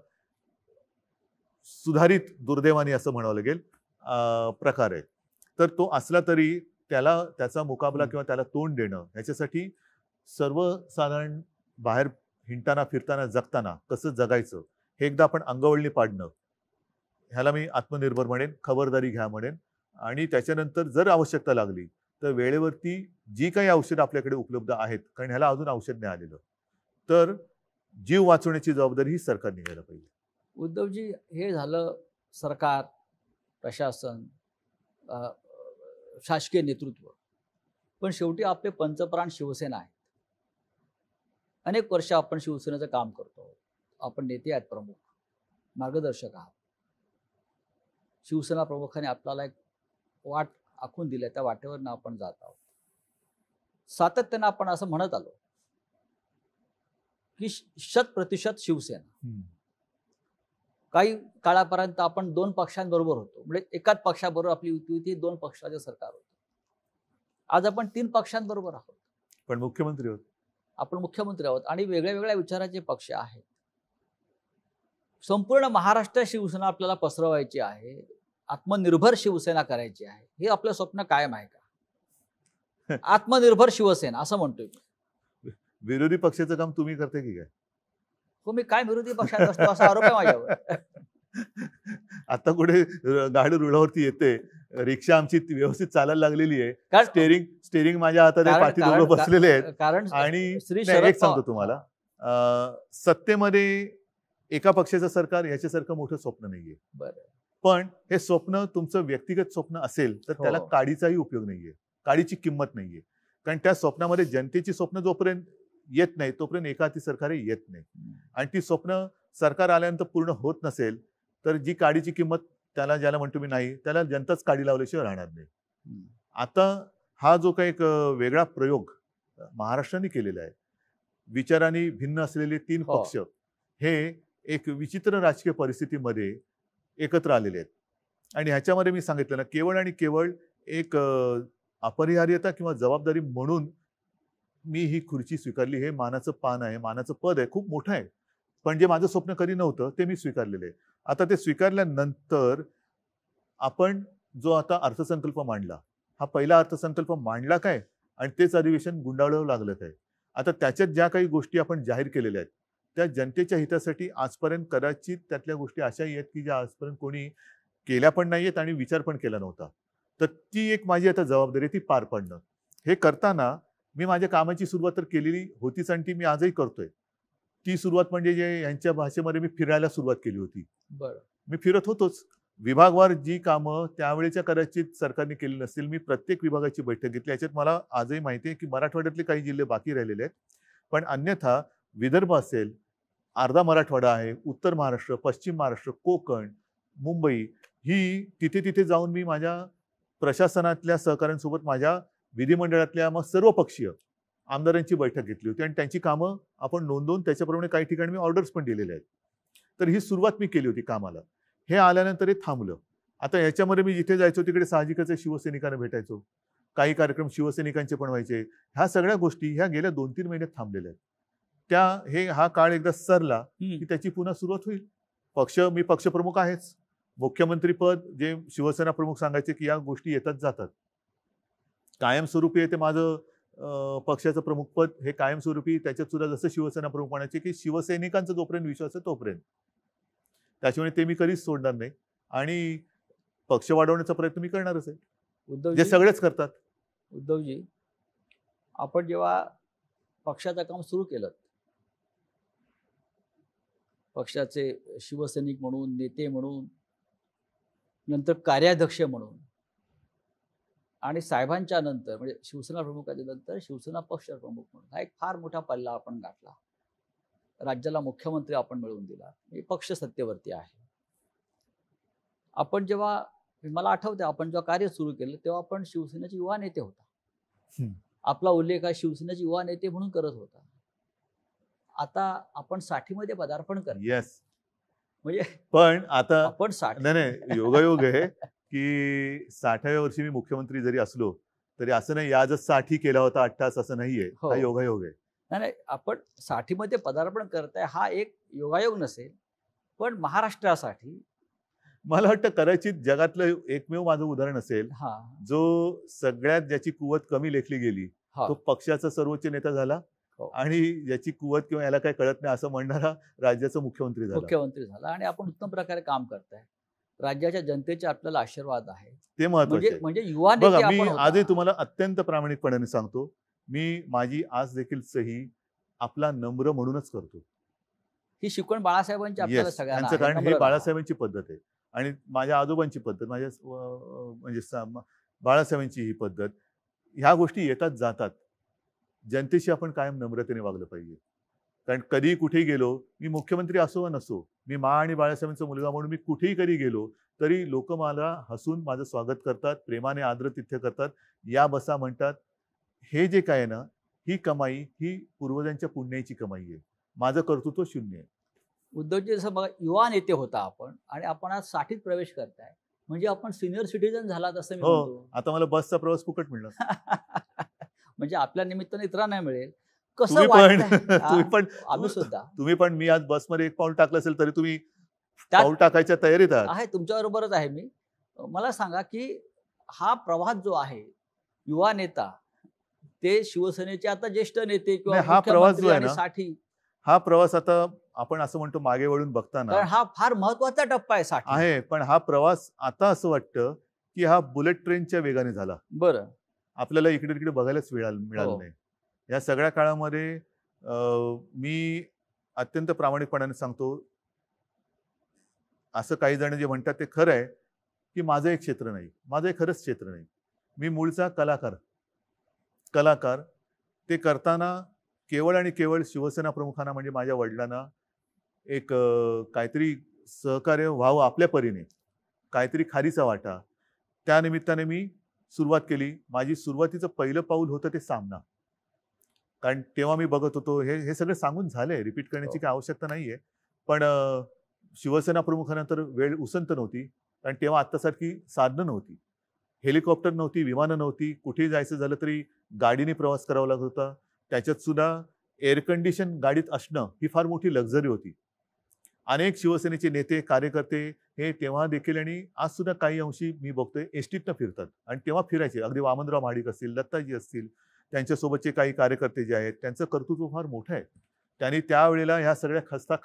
Speaker 2: सुधारित दुर्दैवाने असं म्हणावं लागेल प्रकार आहे. तर तो असला तरी त्याचा मुकाबला किंवा त्याला तोंड देणं, ह्याच्यासाठी सर्वसाधारण बाहेर हिंडताना फिरताना जगताना कसं जगायचं हे एकदा आपण अंगवळणी पाडणं, ह्याला मी आत्मनिर्भर म्हणेन, खबरदारी घ्या म्हणेन. आणि त्याच्यानंतर जर आवश्यकता लागली तर वेळेवरती जी काही औषधं आपल्याकडे उपलब्ध आहेत, कारण ह्याला अजून औषध नाही आलेलं, तर जीव वाचवण्याची जबाबदारी ही सरकारने घ्यायला पाहिजे.
Speaker 1: उद्धवजी, हे झालं सरकार, प्रशासन, शासकीय नेतृत्व. पण शेवटी आपले पंचप्राण शिवसेना आहे. अनेक वर्ष आपण शिवसेनेचं काम करतो. आपण नेते आहेत, प्रमुख मार्गदर्शक आहात. शिवसेना प्रमुखाने आपल्याला एक वाट आखून दिली, त्या वाटेवरनं आपण जात आहोत. सातत्यानं आपण असं म्हणत आलो की 100% शिवसेना. काही काळापर्यंत आपण 2 पक्षांबरोबर होतो, म्हणजे एकाच पक्षाबरोबर आपली युती होती, 2 पक्षाचे सरकार होतं. आज आपण 3 पक्षांबरोबर आहोत,
Speaker 2: पण मुख्यमंत्री आहोत.
Speaker 1: आपण मुख्यमंत्री आहोत आणि वेगळ्या वेगळ्या विचाराचे पक्ष आहेत. संपूर्ण महाराष्ट्र शिवसेना आपल्याला पसरवायची आहे, आत्मनिर्भर शिवसेना करायची आहे. हे आपलं स्वप्न कायम आहे का? आत्मनिर्भर शिवसेना असं म्हणतोय मी.
Speaker 2: विरोधी पक्षाचं काम तुम्ही करते की काय?
Speaker 1: हो, मी काय विरोधी पक्षात असतो असा आरोप आहे माझ्यावर.
Speaker 2: आता कुठे गाडी रुळावरती येते, रिक्षा आमची व्यवस्थित चालायला लागलेली आहे,
Speaker 1: कारण
Speaker 2: स्टेरिंग माझ्या हातात आहे, पाठी दोघं बसलेले आहेत.
Speaker 1: कारण
Speaker 2: आणि
Speaker 1: श्री
Speaker 2: एक सांगतो तुम्हाला, सत्तेमध्ये एका पक्षाचं सरकार याच्यासारखं मोठं स्वप्न नाहीये.
Speaker 1: बरं.
Speaker 2: पण हे स्वप्न तुमचं व्यक्तिगत स्वप्न असेल तर त्याला काडीचाही उपयोग नाहीये, काडीची किंमत नाहीये. कारण त्या स्वप्नामध्ये जनतेची स्वप्न जोपर्यंत येत नाही तोपर्यंत एकाती सरकार येत नाही. आणि ती स्वप्न सरकार आल्यानंतर पूर्ण होत नसेल तर जी काडीची किंमत ज्याला म्हणतो मी नाही, त्याला जनताच काडी लावल्याशिवाय राहणार नाही. आता हा जो काही एक वेगळा प्रयोग महाराष्ट्राने केलेला आहे, विचारांनी भिन्न असलेले 3 पक्ष हे एक विचित्र राजकीय परिस्थितीमध्ये एकत्र आलेले आहेत. आणि ह्याच्यामध्ये मी सांगितलं ना, केवळ आणि केवळ एक अपरिहार्यता किंवा जबाबदारी म्हणून मी ही खुर्ची स्वीकारली. हे मानाचं पान आहे, मानाचं पद आहे, खूप मोठं आहे. पण जे माझं स्वप्न कधी नव्हतं ते मी स्वीकारलेलं आहे. आता ते स्वीकारल्यानंतर आपण जो आता अर्थसंकल्प मांडला, हा पहिला अर्थसंकल्प मांडला काय आणि तेच अधिवेशन गुंडाळावं लागलं काय? आता त्याच्यात ज्या काही गोष्टी आपण जाहीर केलेल्या आहेत त्या जनतेच्या हितासाठी आजपर्यंत कदाचित त्यातल्या गोष्टी अशाही आहेत की ज्या आजपर्यंत कोणी केल्या पण नाहीयेत आणि विचार पण केला नव्हता. तर ती एक माझी आता जबाबदारी, ती पार पाडणं. हे करताना मी माझ्या कामाची सुरुवात तर केलेली होतीच आणि ती मी आजही करतोय. ती सुरुवात म्हणजे जे यांच्या भाषेमध्ये मी फिरायला सुरुवात केली होती.
Speaker 1: बरं.
Speaker 2: मी फिरत होतोच. विभागवार जी कामं त्यावेळेच्या कदाचित सरकारने केली नसतील, मी प्रत्येक विभागाची बैठक घेतली. याच्यात मला आजही माहिती आहे की मराठवाड्यातले काही जिल्हे बाकी राहिलेले आहेत, पण अन्यथा विदर्भ असेल, अर्धा मराठवाडा आहे, उत्तर महाराष्ट्र, पश्चिम महाराष्ट्र, कोकण, मुंबई, ही तिथे जाऊन मी माझ्या प्रशासनातल्या सहकाऱ्यांसोबत माझ्या विधिमंडळातल्या मग सर्व पक्षीय आमदारांची बैठक घेतली होती आणि त्यांची कामं आपण नोंदवून त्याच्याप्रमाणे काही ठिकाणी मी ऑर्डर्स पण दिलेले आहेत. तर ही सुरुवात मी केली होती कामाला. हे आल्यानंतर हे थांबलं. आता याच्यामध्ये मी जिथे जायचो तिकडे साहजिकच शिवसैनिकांना भेटायचो, काही कार्यक्रम शिवसैनिकांचे पण व्हायचे. ह्या सगळ्या गोष्टी ह्या गेल्या 2-3 महिन्यात थांबलेल्या आहेत. हा काळ एकदा सरला
Speaker 1: हम्म.
Speaker 2: की त्याची पुन्हा सुरुवात होईल. मी पक्षप्रमुख आहेच. मुख्यमंत्री पद जे शिवसेना प्रमुख सांगायचे की या गोष्टी येतात जातात. कायमस्वरूपी आहे ते माझं पक्षाचं प्रमुख पद हे कायमस्वरूपी. त्याच्यात सुद्धा जसं शिवसेना प्रमुख म्हणायचे की शिवसैनिकांचा जोपर्यंत विश्वास आहे तोपर्यंत, त्याच्यामुळे ते मी कधीच सोडणार नाही आणि पक्ष वाढवण्याचा प्रयत्न मी करणारच आहे, जे
Speaker 1: उद्धवजी
Speaker 2: सगळेच करतात.
Speaker 1: उद्धवजी आपण जेव्हा पक्षाचं काम सुरू केलं, पक्षाचे शिवसैनिक म्हणून, नेते म्हणून, नंतर कार्याध्यक्ष म्हणून, आणि साहेबांच्या नंतर म्हणजे शिवसेना प्रमुखाच्या नंतर शिवसेना पक्ष प्रमुख म्हणून हा एक फार मोठा पल्ला आपण गाठला. राज्याला मुख्यमंत्री आपण मिळवून दिला. हे पक्ष सत्तेवरती आहे. आपण जेव्हा, मला आठवते आपण जेव्हा कार्य सुरू केलं तेव्हा आपण शिवसेनेचे युवा नेते होता. आपला उल्लेख हा शिवसेनेचे युवा नेते म्हणून करत होता. आता आपण 60मध्ये पदार्पण करतो.
Speaker 2: येस.
Speaker 1: म्हणजे
Speaker 2: पण आता
Speaker 1: आपण 60
Speaker 2: नाही योगायोग आहे की 60व्या वर्षी मी मुख्यमंत्री जरी असलो तरी असं नाही याजच 60 केला होता 88 असं नाहीये.
Speaker 1: हो.
Speaker 2: हा योगायोग आहे.
Speaker 1: नाही, आपण 60मध्ये पदार्पण करताय हा एक योगायोग नसेल, पण महाराष्ट्रासाठी
Speaker 2: मला वाटतं कदाचित जगातलं एकमेव माझं उदाहरण असेल
Speaker 1: हा
Speaker 2: जो सगळ्यात ज्याची कुवत कमी लेखली गेली
Speaker 1: हा
Speaker 2: तो पक्षाचा सर्वोच्च नेता झाला
Speaker 1: हो.
Speaker 2: आणि ज्याची कुवत किंवा याला काय कळत नाही असं म्हणणारा राज्याचा मुख्यमंत्री झाला.
Speaker 1: आणि आपण उत्तम प्रकारे काम करताय. राज्याच्या जनतेचे आपल्याला आशीर्वाद आहे.
Speaker 2: ते महत्त्वाचे आहे.
Speaker 1: म्हणजे युवा नेते
Speaker 2: बघा, मी
Speaker 1: आपण होता.
Speaker 2: आजही तुम्हाला अत्यंत प्रामाणिकपणाने सांगतो, मी माझी आज देखील सही आपला नम्र म्हणूनच करतो.
Speaker 1: ही शिकवण बाळासाहेबांची आपल्याला
Speaker 2: येस,
Speaker 1: सगळ्यांना
Speaker 2: त्यांचं
Speaker 1: आहे.
Speaker 2: कारण
Speaker 1: नम्र
Speaker 2: ही
Speaker 1: राहा.
Speaker 2: बाळासाहेबांची पद्धत आहे आणि माझ्या आजोबांची पद्धत, माझ्या म्हणजे बाळासाहेबांची ही पद्धत. ह्या गोष्टी येतात जातात. जनतेशी आपण कायम नम्रतेने वागलं पाहिजे. कारण कधी कुठेही गेलो, मी मुख्यमंत्री असो वा नसो, मी आणि बाळासाहेबांचा मुलगा म्हणून मी कुठेही कधी गेलो तरी लोक मला हसून माझं स्वागत करतात, प्रेमाने आदरातिथ्य करतात, या बसा म्हणतात. हे जे काय आहे ना, ही कमाई ही पूर्वजांच्या पुण्याची कमाई आहे. माझं कर्तृत्व शून्य आहे.
Speaker 1: उद्धवजी जसं बघा युवा नेते होता आपण आणि आपण आज 60त प्रवेश करताय म्हणजे आपण सिनियर सिटीजन झालात असं मी
Speaker 2: हो,
Speaker 1: म्हणतो.
Speaker 2: आता मला बसचा प्रवास फुकट मिळणार.
Speaker 1: म्हणजे आपल्या निमित्ताने इतरांना मिळेल. कसं
Speaker 2: तुम्ही पण
Speaker 1: वाटतंय?
Speaker 2: तुम्ही पण
Speaker 1: आम्ही सुद्धा
Speaker 2: तुम्ही पण मी आज बसमध्ये एक पाऊल टाकलं असेल तरी तुम्ही
Speaker 1: त्यात
Speaker 2: पाऊल टाकायच्या तयारीत आहात.
Speaker 1: आहे, तुमच्याबरोबरच आहे मी. मला सांगा की हा प्रवास जो आहे युवा नेता ते शिवसेनेचे आता ज्येष्ठ नेते किंवा
Speaker 2: नाही, हा प्रवास जो
Speaker 1: मुख्यमंत्री
Speaker 2: आहे
Speaker 1: आणि
Speaker 2: ना,
Speaker 1: 60,
Speaker 2: हा प्रवास आता आपण असं म्हणतो मागे वळून बघताना
Speaker 1: कारण हा फार महत्वाचा टप्पा आहे 60.
Speaker 2: आहे, पण हा प्रवास आता असं वाटतं की हा बुलेट ट्रेनच्या वेगाने झाला.
Speaker 1: बरं.
Speaker 2: आपल्याला इकडे तिकडे बघायलाच मिळालं
Speaker 1: हो.
Speaker 2: नाही. या सगळ्या काळामध्ये मी अत्यंत प्रामाणिकपणाने सांगतो, असं काही जण जे म्हणतात ते खरं आहे की माझं एक क्षेत्र नाही, माझं एक खरंच क्षेत्र नाही. मी मूळचा कलाकार. ते करताना केवळ आणि केवळ शिवसेना प्रमुखांना म्हणजे माझ्या वडिलांना एक काहीतरी सहकार्य व्हावं आपल्या परीने, काहीतरी खारीचा वाटा, त्या निमित्ताने मी सुरुवात केली. माझी सुरुवातीचं पहिलं पाऊल होतं ते सामना. कारण तेव्हा मी बघत होतो, हे सगळं सांगून झालंय, रिपीट करण्याची काही आवश्यकता नाहीये. पण शिवसेना प्रमुखानंतर वेळ उसंत नव्हती, कारण तेव्हा आत्तासारखी साधनं नव्हती, हेलिकॉप्टर नव्हती, विमानं नव्हती. कुठेही जायचं झालं तरी गाडीने प्रवास करावा लागत होता. त्याच्यात सुद्धा एअर कंडिशन गाडीत असणं ही फार मोठी लक्झरी होती. अनेक शिवसेनेचे नेते कार्यकर्ते हे तेव्हा देखील आणि आज सुद्धा काही अंशी मी बघतोय एसटीतनं फिरतात आणि तेव्हा फिरायचे. अगदी वामनराव महाडिक असतील, दत्ताजी असतील, त्यांच्यासोबतचे काही कार्यकर्ते जे आहेत त्यांचं कर्तृत्व फार मोठं आहे. त्यांनी त्यावेळेला ह्या सगळ्या खस्ता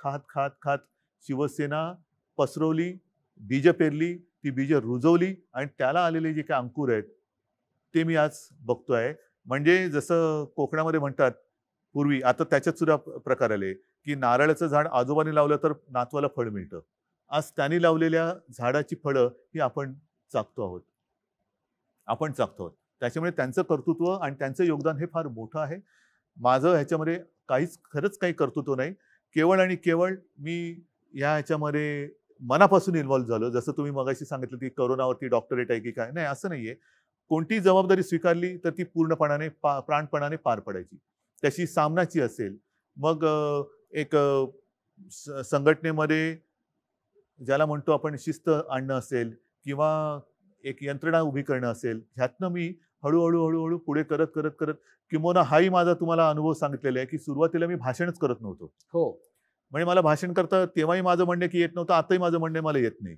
Speaker 2: खात शिवसेना पसरवली, बीजं पेरली, ती बीजं रुजवली आणि त्याला आलेले जे काही अंकुर आहेत ते मी आज बघतोय. म्हणजे जसं कोकणामध्ये म्हणतात पूर्वी, आता त्याच्यात सुद्धा प्रकार आले की नारळाचं झाड आजोबांनी लावलं तर नातवाला फळ मिळतं. आज त्यांनी लावलेल्या झाडाची फळं ही आपण चाखतो आहोत. त्याच्यामुळे त्यांचं कर्तृत्व आणि त्यांचं योगदान हे फार मोठं आहे. माझं ह्याच्यामध्ये खरंच काही कर्तृत्व नाही. केवळ आणि केवळ मी ह्याच्यामध्ये मनापासून इन्व्हॉल्व्ह झालो. जसं तुम्ही मगाशी सांगितलं की करोनावरती डॉक्टरेट आहे की काय, नाही असं नाहीये. कोणती जबाबदारी स्वीकारली तर ती पूर्णपणाने प्राणपणाने पार पडायची. त्याची सामनाची असेल, मग एक संघटनेमध्ये ज्याला म्हणतो आपण शिस्त आणणं असेल किंवा एक यंत्रणा उभी करणं असेल, ह्यातनं मी हळूहळू हळूहळू पुढे करत करत करत, किंबहुना हाही माझा तुम्हाला अनुभव सांगितलेला आहे की सुरुवातीला मी भाषणच करत नव्हतो.
Speaker 1: हो.
Speaker 2: म्हणजे मला भाषण करता तेव्हाही माझं म्हणणं की येत नव्हतं, आताही माझं म्हणणं मला येत नाही.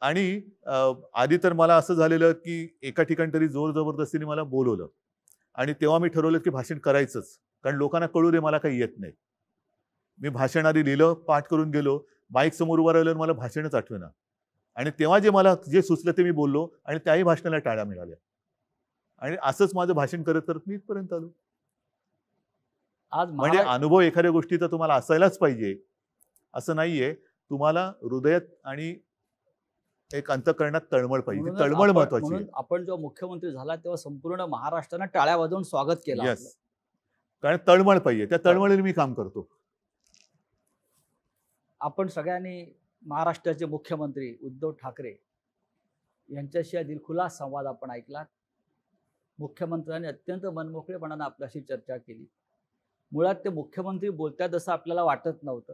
Speaker 2: आणि आधी तर मला असं झालेलं की एका ठिकाणी तरी जोर जबरदस्तीने मला बोलवलं आणि तेव्हा मी ठरवलं की भाषण करायचंच, कारण लोकांना कळू दे मला काही येत नाही. मी भाषण आधी लिहिलं, पाठ करून गेलो, माईक समोर उभं राहिलं, मला भाषणच आठवेना. आणि तेव्हा मला जे सुचलं ते मी बोललो आणि त्याही भाषणाला टाळ्या मिळाल्या. आणि असंच माझं भाषण करत करत मी इथपर्यंत आलो.
Speaker 1: आज
Speaker 2: म्हणजे अनुभव एखाद्या गोष्टीचा तुम्हाला असायलाच पाहिजे असं नाहीये. तुम्हाला हृदयात आणि एक अंतःकरणात तळमळ पाहिजे.
Speaker 1: म्हणूनच
Speaker 2: तळमळ महत्वाची आहे.
Speaker 1: म्हणून आपण जेव्हा मुख्यमंत्री झाला तेव्हा संपूर्ण महाराष्ट्रानं टाळ्या वाजवून स्वागत केलं आपलं.
Speaker 2: येस, कारण तळमळ पाहिजे. त्या तळमळीने मी काम करतो.
Speaker 1: आपण सगळ्यांनी महाराष्ट्राचे मुख्यमंत्री उद्धव ठाकरे यांच्याशी हा दिलखुलास संवाद आपण ऐकला. मुख्यमंत्र्यांनी अत्यंत मनमोकळेपणाने आपल्याशी चर्चा केली. मुळात ते मुख्यमंत्री बोलतात असं आपल्याला वाटत नव्हतं.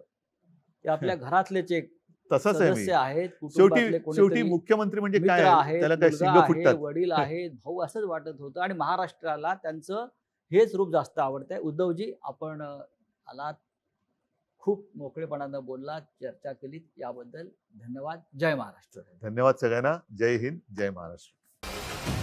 Speaker 1: ते आपल्या घरातलेच एक
Speaker 2: तसंच आहे मी.
Speaker 1: सदस्य आहेत,
Speaker 2: शेवटी
Speaker 1: कुटुंबातले
Speaker 2: शेवटी
Speaker 1: कोणीतरी
Speaker 2: मुख्यमंत्री म्हणजे
Speaker 1: मित्र
Speaker 2: काय,
Speaker 1: आहेत,
Speaker 2: त्याला काय
Speaker 1: मुलगा
Speaker 2: शिंग
Speaker 1: आहे,
Speaker 2: फुटतात.
Speaker 1: वडील आहेत, भाऊ असंच वाटत होतं आणि महाराष्ट्राला त्यांचं हेच रूप जास्त आवडतंय. उद्धवजी, आपण आलात, खूप मोकळेपणानं बोललात, चर्चा केलीत, याबद्दल धन्यवाद. जय महाराष्ट्र.
Speaker 2: धन्यवाद सगळ्यांना. जय हिंद, जय महाराष्ट्र.